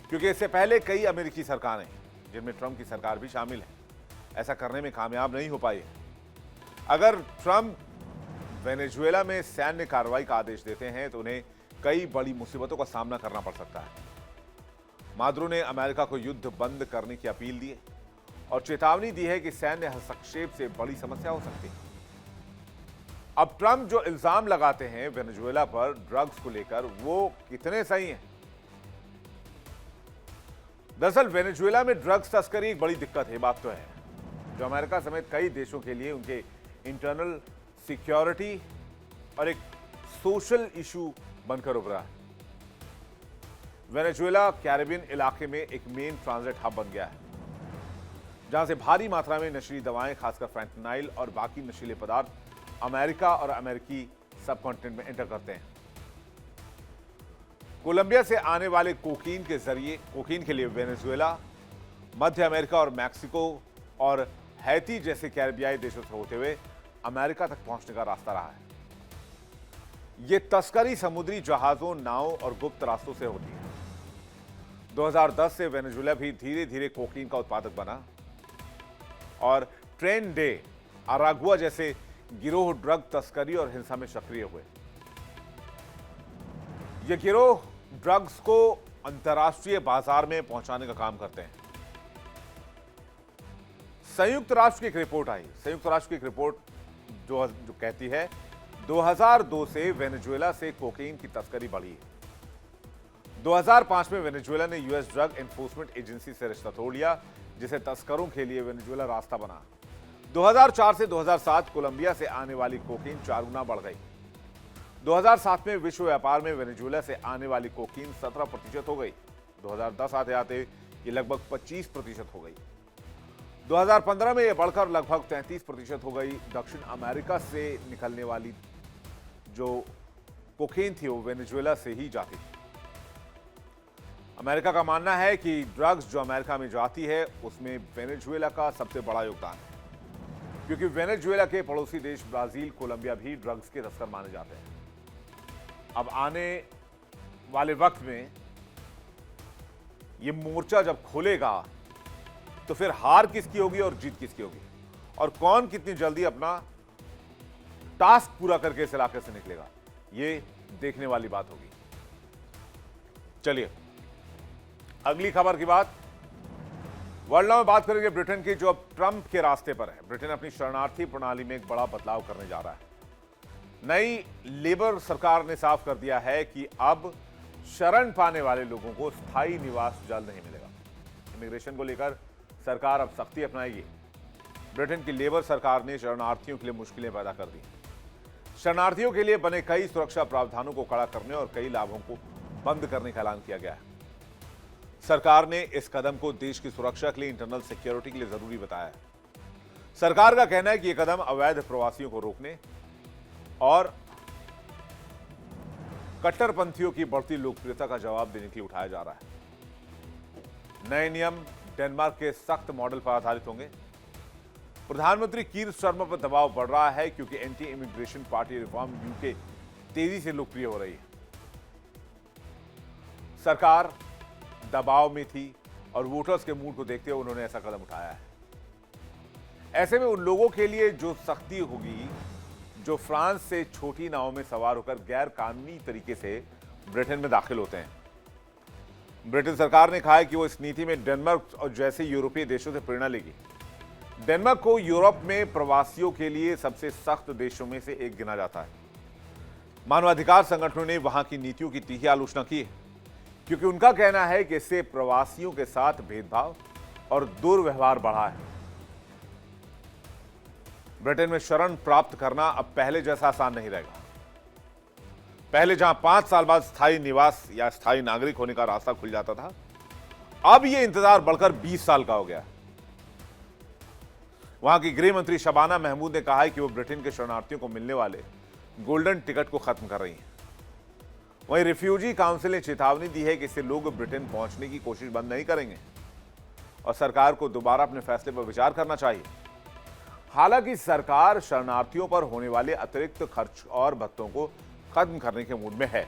A: क्योंकि इससे पहले कई अमेरिकी सरकारें, जिनमें ट्रंप की सरकार भी शामिल है, ऐसा करने में कामयाब नहीं हो पाई है। अगर ट्रंप वेनेजुएला में सैन्य कार्रवाई का आदेश देते हैं तो उन्हें कई बड़ी मुसीबतों का सामना करना पड़ सकता है। मादुरो ने अमेरिका को युद्ध बंद करने की अपील दी है और चेतावनी दी है कि सैन्य हस्तक्षेप से बड़ी समस्या हो सकती है। अब ट्रंप जो इल्जाम लगाते हैं वेनेजुएला पर ड्रग्स को लेकर, वो कितने सही हैं? दरअसल वेनेजुएला में ड्रग्स तस्करी एक बड़ी दिक्कत है, बात तो है, जो अमेरिका समेत कई देशों के लिए उनके इंटरनल सिक्योरिटी और एक सोशल इशू बनकर उभरा है। वेनेजुएला कैरिबियन इलाके में एक मेन ट्रांजिट हब बन गया है, जहां से भारी मात्रा में नशीली दवाएं, खासकर फैंटनाइल और बाकी नशीले पदार्थ अमेरिका और अमेरिकी सबकॉन्टिनेंट में एंटर करते हैं। कोलंबिया से आने वाले कोकीन के लिए वेनेजुएला, मध्य अमेरिका और मैक्सिको और हैती जैसे कैरिबियाई देशों से होते हुए अमेरिका तक पहुंचने का रास्ता रहा है। यह तस्करी समुद्री जहाजों, नावों और गुप्त रास्तों से होती है। 2010 से वेनेजुएला भी धीरे धीरे कोकीन का उत्पादक बना और ट्रेन डे अरागुआ जैसे गिरोह ड्रग तस्करी और हिंसा में सक्रिय हुए। ये गिरोह ड्रग्स को अंतर्राष्ट्रीय बाजार में पहुंचाने का काम करते हैं। संयुक्त राष्ट्र की एक रिपोर्ट आई, संयुक्त राष्ट्र की एक रिपोर्ट जो कहती है 2002 से वेनेजुएला से कोकीन की तस्करी बढ़ी है। 2005 में वेनेजुएला ने यूएस ड्रग एनफोर्समेंट एजेंसी से रिश्ता तोड़ लिया, जिसे तस्करों के लिए वेनेजुएला रास्ता बना। 2004 से 2007 कोलंबिया से आने वाली कोकीन 4 गुना बढ़ गई। 2007 में विश्व व्यापार में वेनेजुएला से आने वाली कोकीन 17% हो गई। 2010 आते आते ये लगभग 25% हो गई। 2015 में यह बढ़कर लगभग 33% हो गई। दक्षिण अमेरिका से निकलने वाली जो कोकेन थी वो वेनेजुएला से ही जाती थी। अमेरिका का मानना है कि ड्रग्स जो अमेरिका में जाती है उसमें वेनेजुएला का सबसे बड़ा योगदान है, क्योंकि वेनेजुएला के पड़ोसी देश ब्राजील, कोलंबिया भी ड्रग्स के तस्कर माने जाते हैं। अब आने वाले वक्त में ये मोर्चा जब खुलेगा तो फिर हार किसकी होगी और जीत किसकी होगी, और कौन कितनी जल्दी अपना टास्क पूरा करके इस इलाके से निकलेगा, ये देखने वाली बात होगी। चलिए अगली खबर की बात, वर्ल्ड नाउ में बात करेंगे ब्रिटेन की, जो अब ट्रंप के रास्ते पर है। ब्रिटेन अपनी शरणार्थी प्रणाली में एक बड़ा बदलाव करने जा रहा है। नई लेबर सरकार ने साफ कर दिया है कि अब शरण पाने वाले लोगों को स्थायी निवास जल्द नहीं मिलेगा। इमिग्रेशन को लेकर सरकार अब सख्ती अपनाएगी। ब्रिटेन की लेबर सरकार ने शरणार्थियों के लिए मुश्किलें पैदा कर दी। शरणार्थियों के लिए बने कई सुरक्षा प्रावधानों को कड़ा करने और कई लाभों को बंद करने का ऐलान किया गया है। सरकार ने इस कदम को देश की सुरक्षा के लिए, इंटरनल सिक्योरिटी के लिए जरूरी बताया है। सरकार का कहना है कि यह कदम अवैध प्रवासियों को रोकने और कट्टरपंथियों की बढ़ती लोकप्रियता का जवाब देने के लिए उठाया जा रहा है। नए नियम डेनमार्क के सख्त मॉडल पर आधारित होंगे। प्रधानमंत्री कीर स्टारमर पर दबाव बढ़ रहा है क्योंकि anti immigration party reform UK तेजी से लोकप्रिय हो रही है। सरकार दबाव में थी और वोटर्स के मूड को देखते हुए उन्होंने ऐसा कदम उठाया है। ऐसे में उन लोगों के लिए जो सख्ती होगी जो फ्रांस से छोटी नाव में सवार होकर गैर कानूनी तरीके से ब्रिटेन में दाखिल होते हैं। ब्रिटेन सरकार ने कहा है कि वो इस नीति में डेनमार्क और जैसे यूरोपीय देशों से प्रेरणा लेगी। डेनमार्क को यूरोप में प्रवासियों के लिए सबसे सख्त देशों में से एक गिना जाता है। मानवाधिकार संगठनों ने वहां की नीतियों की तीखी आलोचना की है, क्योंकि उनका कहना है कि इससे प्रवासियों के साथ भेदभाव और दुर्व्यवहार बढ़ा है। ब्रिटेन में शरण प्राप्त करना अब पहले जैसा आसान नहीं रहेगा। पहले जहां 5 साल बाद स्थायी निवास या स्थायी नागरिक होने का रास्ता खुल जाता था, अब यह इंतजार बढ़कर 20 साल का हो गया। वहां की गृह मंत्री शबाना महमूद ने कहा है कि वो ब्रिटेन के शरणार्थियों को मिलने वाले गोल्डन टिकट को खत्म कर रही हैं। वहीं रिफ्यूजी काउंसिल ने चेतावनी दी है कि इससे लोग ब्रिटेन पहुंचने की कोशिश बंद नहीं करेंगे और सरकार को दोबारा अपने फैसले पर विचार करना चाहिए। हालांकि सरकार शरणार्थियों पर होने वाले अतिरिक्त खर्च और भत्तों को खत्म करने के मूड में है।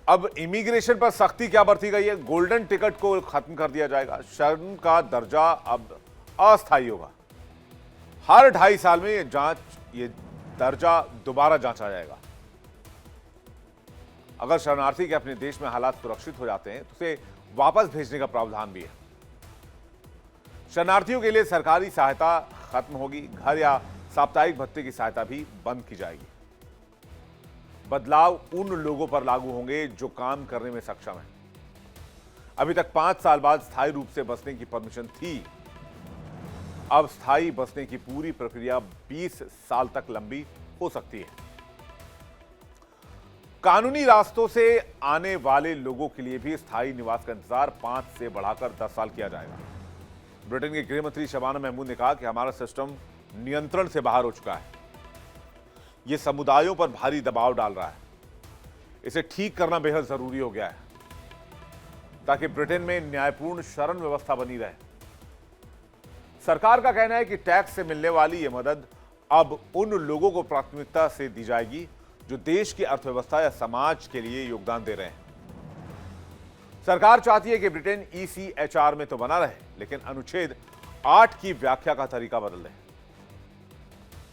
A: अब इमिग्रेशन पर सख्ती क्या बरती गई है? गोल्डन टिकट को खत्म कर दिया जाएगा। शरण का दर्जा अब अस्थायी होगा। हर 2.5 साल में ये दर्जा दोबारा जांचा जाएगा। अगर शरणार्थी के अपने देश में हालात सुरक्षित हो जाते हैं तो उसे वापस भेजने का प्रावधान भी है। शरणार्थियों के लिए सरकारी सहायता खत्म होगी। घर या साप्ताहिक भत्ते की सहायता भी बंद की जाएगी। बदलाव उन लोगों पर लागू होंगे जो काम करने में सक्षम हैं। अभी तक 5 साल बाद स्थायी रूप से बसने की परमिशन थी। अब स्थायी बसने की पूरी प्रक्रिया 20 साल तक लंबी हो सकती है। कानूनी रास्तों से आने वाले लोगों के लिए भी स्थायी निवास का इंतजार 5 से बढ़ाकर 10 साल किया जाएगा। ब्रिटेन के गृह मंत्री शबाना महमूद ने कहा कि हमारा सिस्टम नियंत्रण से बाहर हो चुका है। यह समुदायों पर भारी दबाव डाल रहा है। इसे ठीक करना बेहद जरूरी हो गया है ताकि ब्रिटेन में न्यायपूर्ण शरण व्यवस्था बनी रहे। सरकार का कहना है कि टैक्स से मिलने वाली यह मदद अब उन लोगों को प्राथमिकता से दी जाएगी जो देश की अर्थव्यवस्था या समाज के लिए योगदान दे रहे हैं। सरकार चाहती है कि ब्रिटेन ECHR में तो बना रहे, लेकिन अनुच्छेद 8 की व्याख्या का तरीका बदल दे।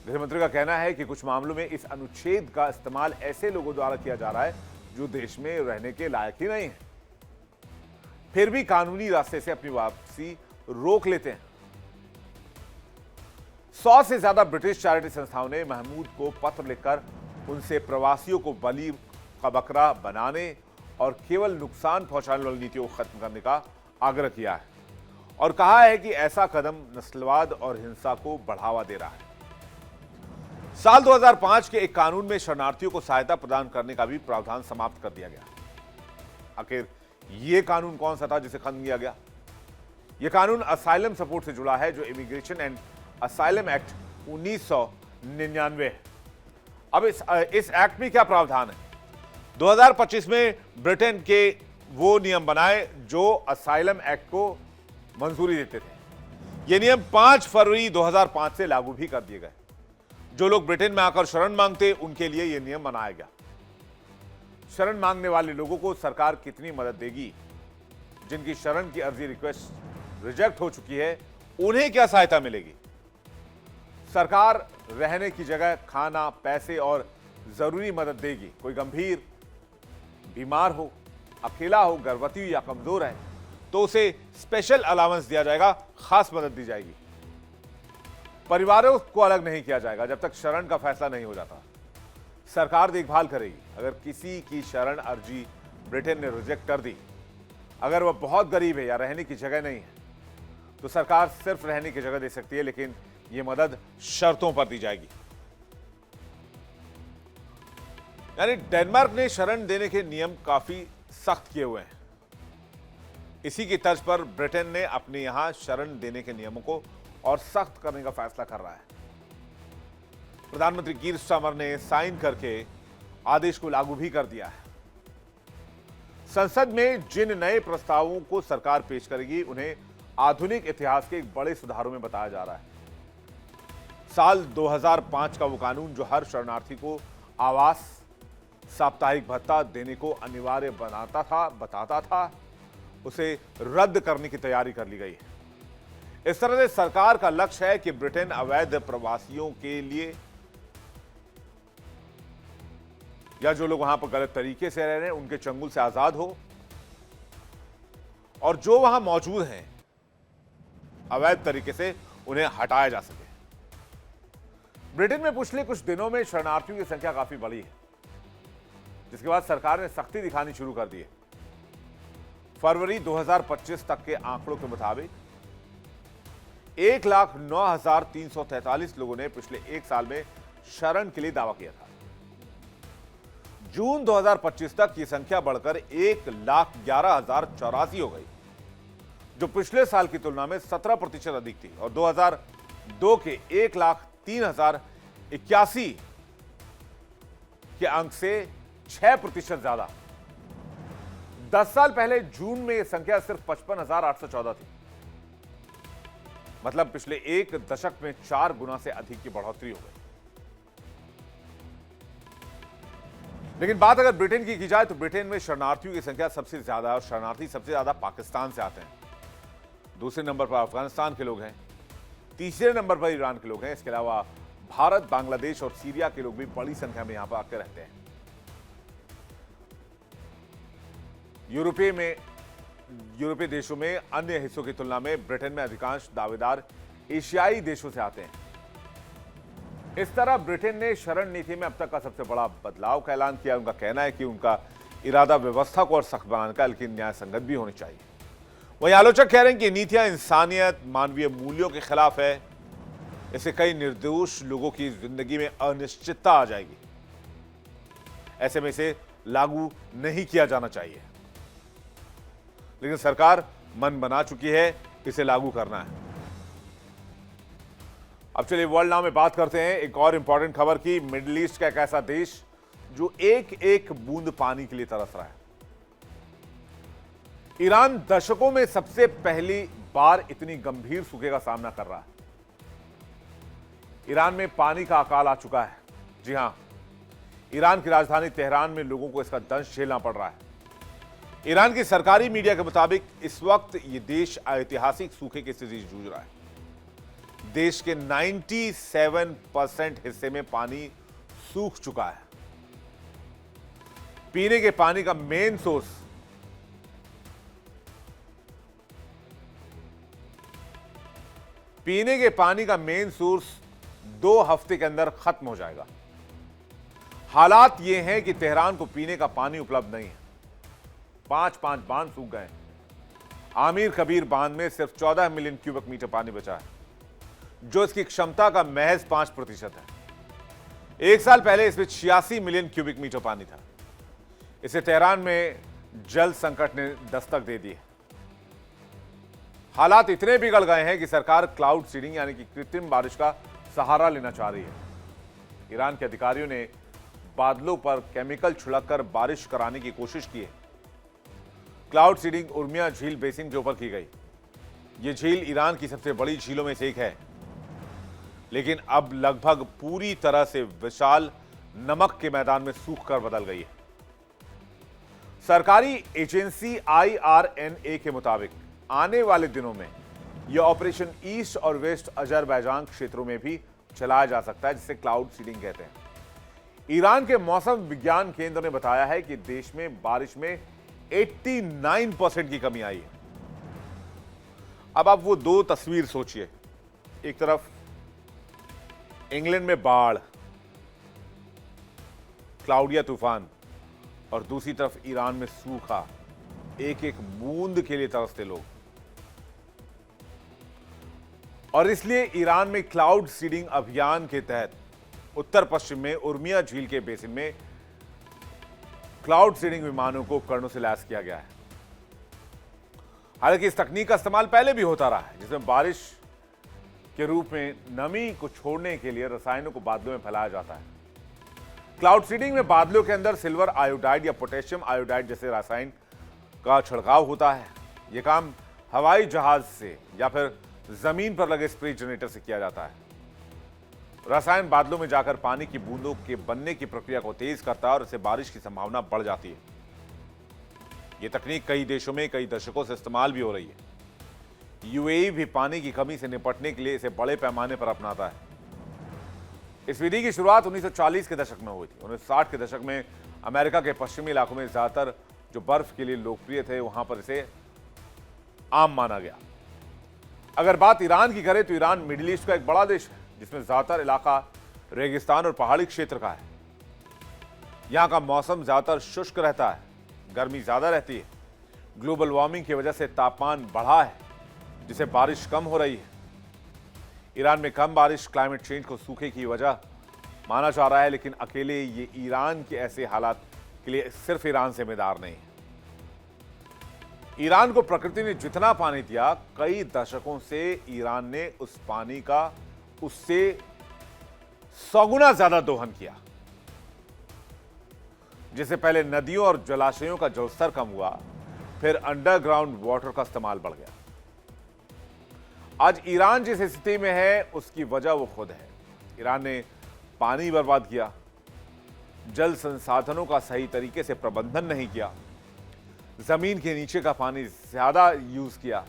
A: गृहमंत्री का कहना है कि कुछ मामलों में इस अनुच्छेद का इस्तेमाल ऐसे लोगों द्वारा किया जा रहा है जो देश में रहने के लायक ही नहीं है, फिर भी कानूनी रास्ते से अपनी वापसी रोक लेते हैं। 100 से ज्यादा ब्रिटिश चैरिटी संस्थाओं ने महमूद को पत्र लिखकर उनसे प्रवासियों को बलि का बकरा बनाने और केवल नुकसान पहुंचाने वाली नीतियों को खत्म करने का आग्रह किया है और कहा है कि ऐसा कदम नस्लवाद और हिंसा को बढ़ावा दे रहा है। साल 2005 के एक कानून में शरणार्थियों को सहायता प्रदान करने का भी प्रावधान समाप्त कर दिया गया। आखिर यह कानून कौन सा था जिसे खत्म किया गया? यह कानून असाइलम सपोर्ट से जुड़ा है, जो इमिग्रेशन एंड असाइलम एक्ट 1999 है। अब इस एक्ट में क्या प्रावधान है? 2025 में ब्रिटेन के वो नियम बनाए जो असाइलम एक्ट को मंजूरी देते थे। ये नियम 5 फरवरी 2005 से लागू भी कर दिए गए। जो लोग ब्रिटेन में आकर शरण मांगते, उनके लिए यह नियम बनाया गया। शरण मांगने वाले लोगों को सरकार कितनी मदद देगी? जिनकी शरण की अर्जी रिक्वेस्ट रिजेक्ट हो चुकी है, उन्हें क्या सहायता मिलेगी? सरकार रहने की जगह, खाना, पैसे और जरूरी मदद देगी। कोई गंभीर बीमार हो, अकेला हो, गर्भवती हो या कमजोर है तो उसे स्पेशल अलाउंस दिया जाएगा, खास मदद दी जाएगी। परिवारों को अलग नहीं किया जाएगा जब तक शरण का फैसला नहीं हो जाता। सरकार देखभाल करेगी। अगर किसी की शरण अर्जी ब्रिटेन ने रिजेक्ट कर दी, अगर वह बहुत गरीब है या रहने की जगह नहीं है, तो सरकार सिर्फ रहने की जगह दे सकती है, लेकिन यह मदद शर्तों पर दी जाएगी। यानी डेनमार्क ने शरण देने के नियम काफी सख्त किए हुए हैं। इसी की तर्ज पर ब्रिटेन ने अपने यहां शरण देने के नियमों को और सख्त करने का फैसला कर रहा है। प्रधानमंत्री कीर स्टारमर ने साइन करके आदेश को लागू भी कर दिया है। संसद में जिन नए प्रस्तावों को सरकार पेश करेगी, उन्हें आधुनिक इतिहास के एक बड़े सुधारों में बताया जा रहा है। साल 2005 का वो कानून जो हर शरणार्थी को आवास, साप्ताहिक भत्ता देने को अनिवार्य बताता था, उसे रद्द करने की तैयारी कर ली गई है। इस तरह से सरकार का लक्ष्य है कि ब्रिटेन अवैध प्रवासियों के लिए या जो लोग वहां पर गलत तरीके से रह रहे हैं, उनके चंगुल से आजाद हो, और जो वहां मौजूद हैं अवैध तरीके से उन्हें हटाया जा सके। ब्रिटेन में पिछले कुछ दिनों में शरणार्थियों की संख्या काफी बढ़ी है, जिसके बाद सरकार ने सख्ती दिखानी शुरू कर दी है। फरवरी 2025 तक के आंकड़ों के मुताबिक 1,09,343 लोगों ने पिछले एक साल में शरण के लिए दावा किया था। जून 2025 तक यह संख्या बढ़कर 1,11,084 हो गई, जो पिछले साल की तुलना में 17% अधिक थी, और 2002 के 1,03,081 के अंक से 6% ज्यादा। 10 साल पहले जून में यह संख्या सिर्फ 55,814 थी। मतलब पिछले एक दशक में 4 गुना से अधिक की बढ़ोतरी हो गई। लेकिन बात अगर ब्रिटेन की जाए तो ब्रिटेन में शरणार्थियों की संख्या सबसे ज्यादा है, और शरणार्थी सबसे ज्यादा पाकिस्तान से आते हैं। दूसरे नंबर पर अफगानिस्तान के लोग हैं, तीसरे नंबर पर ईरान के लोग हैं। इसके अलावा भारत, बांग्लादेश और सीरिया के लोग भी बड़ी संख्या में यहां पर आकर रहते हैं। यूरोपीय देशों में अन्य हिस्सों की तुलना में ब्रिटेन में अधिकांश दावेदार एशियाई देशों से आते हैं। इस तरह ब्रिटेन ने शरण नीति में अब तक का सबसे बड़ा बदलाव का ऐलान किया। उनका कहना है कि उनका इरादा व्यवस्था को और सख्त बनाने का, लेकिन न्याय संगत भी होनी चाहिए। वहीं आलोचक कह रहे हैं कि नीतियां इंसानियत, मानवीय मूल्यों के खिलाफ है। इससे कई निर्दोष लोगों की जिंदगी में अनिश्चितता आ जाएगी। ऐसे में इसे लागू नहीं किया जाना चाहिए, लेकिन सरकार मन बना चुकी है इसे लागू करना है। अब चलिए वर्ल्ड नाउ में बात करते हैं एक और इंपॉर्टेंट खबर की। मिडिल ईस्ट का एक ऐसा देश जो एक एक बूंद पानी के लिए तरस रहा है। ईरान दशकों में सबसे पहली बार इतनी गंभीर सूखे का सामना कर रहा है। ईरान में पानी का अकाल आ चुका है। जी हां, ईरान की राजधानी तेहरान में लोगों को इसका दंश झेलना पड़ रहा है। ईरान की सरकारी मीडिया के मुताबिक इस वक्त यह देश ऐतिहासिक सूखे की स्थिति से जूझ रहा है। देश के 97% हिस्से में पानी सूख चुका है। पीने के पानी का मेन सोर्स पीने के पानी का मेन सोर्स 2 हफ्ते के अंदर खत्म हो जाएगा। हालात यह है कि तेहरान को पीने का पानी उपलब्ध नहीं है। 5 बांध सूख गए। आमिर कबीर बांध में सिर्फ 14 मिलियन क्यूबिक मीटर पानी बचा है, जो इसकी क्षमता का महज 5% है। एक साल पहले इसमें 86 मिलियन क्यूबिक मीटर पानी था। इसे तेहरान में जल संकट ने दस्तक दे दी है। हालात इतने बिगड़ गए हैं कि सरकार क्लाउड सीडिंग यानी कि कृत्रिम बारिश का सहारा लेना चाह रही है। ईरान के अधिकारियों ने बादलों पर केमिकल छिड़ककर बारिश कराने की कोशिश की है। क्लाउड सीडिंग उर्मिया झील बेसिन के ऊपर की गई। यह झील ईरान की सबसे बड़ी झीलों में से एक है, लेकिन अब लगभग पूरी तरह से विशाल नमक के मैदान में सूख कर बदल गई है। सरकारी एजेंसी IRNA के मुताबिक आने वाले दिनों में यह ऑपरेशन ईस्ट और वेस्ट अजरबैजान क्षेत्रों में भी चलाया जा सकता है, जिसे क्लाउड सीडिंग कहते हैं। ईरान के मौसम विज्ञान केंद्र ने बताया है कि देश में बारिश में 89% की कमी आई है। अब आप वो दो तस्वीर सोचिए, एक तरफ इंग्लैंड में बाढ़, क्लाउडिया तूफान, और दूसरी तरफ ईरान में सूखा, एक एक बूंद के लिए तरसते लोग। और इसलिए ईरान में क्लाउड सीडिंग अभियान के तहत उत्तर पश्चिम में उर्मिया झील के बेसिन में क्लाउड सीडिंग विमानों को उपकरणों से लैस किया गया है। हालांकि इस तकनीक का इस्तेमाल पहले भी होता रहा है, जिसमें बारिश के रूप में नमी को छोड़ने के लिए रसायनों को बादलों में फैलाया जाता है। क्लाउड सीडिंग में बादलों के अंदर सिल्वर आयोडाइड या पोटेशियम आयोडाइड जैसे रसायन का छिड़काव होता है। यह काम हवाई जहाज से या फिर जमीन पर लगे स्प्रे जनरेटर से किया जाता है। रसायन बादलों में जाकर पानी की बूंदों के बनने की प्रक्रिया को तेज करता है और इससे बारिश की संभावना बढ़ जाती है। यह तकनीक कई देशों में कई दशकों से इस्तेमाल भी हो रही है। UAE भी पानी की कमी से निपटने के लिए इसे बड़े पैमाने पर अपनाता है। इस विधि की शुरुआत 1940 के दशक में हुई थी। 1960 के दशक में अमेरिका के पश्चिमी इलाकों में ज्यादातर जो बर्फ के लिए लोकप्रिय थे, वहां पर इसे आम माना गया। अगर बात ईरान की करें तो ईरान मिडिल ईस्ट का एक बड़ा देश है, जिसमें ज्यादातर इलाका रेगिस्तान और पहाड़ी क्षेत्र का है। यहां का मौसम ज्यादातर शुष्क रहता है, गर्मी ज्यादा रहती है। ग्लोबल वार्मिंग की वजह से तापमान बढ़ा है, जिससे बारिश कम हो रही है। ईरान में कम बारिश क्लाइमेट चेंज को सूखे की वजह माना जा रहा है, लेकिन अकेले ये ईरान के ऐसे हालात के लिए सिर्फ ईरान जिम्मेदार नहीं है। ईरान को प्रकृति ने जितना पानी दिया, कई दशकों से ईरान ने उस पानी का उससे 100 गुना ज्यादा दोहन किया, जिससे पहले नदियों और जलाशयों का जलस्तर कम हुआ, फिर अंडरग्राउंड वाटर का इस्तेमाल बढ़ गया। आज ईरान जिस स्थिति में है, उसकी वजह वो खुद है। ईरान ने पानी बर्बाद किया, जल संसाधनों का सही तरीके से प्रबंधन नहीं किया, जमीन के नीचे का पानी ज्यादा यूज किया,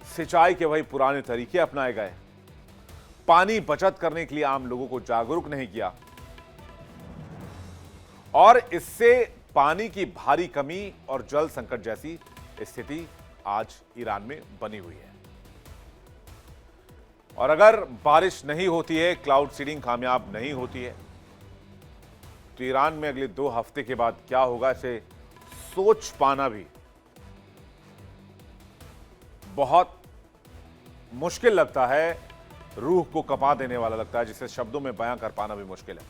A: सिंचाई के वही पुराने तरीके अपनाए गए, पानी बचत करने के लिए आम लोगों को जागरूक नहीं किया, और इससे पानी की भारी कमी और जल संकट जैसी स्थिति आज ईरान में बनी हुई है। और अगर बारिश नहीं होती है, क्लाउड सीडिंग कामयाब नहीं होती है, तो ईरान में अगले 2 हफ्ते के बाद क्या होगा, इसे सोच पाना भी बहुत मुश्किल लगता है, रूह को कपा देने वाला लगता है, जिसे शब्दों में बयां कर पाना भी मुश्किल है।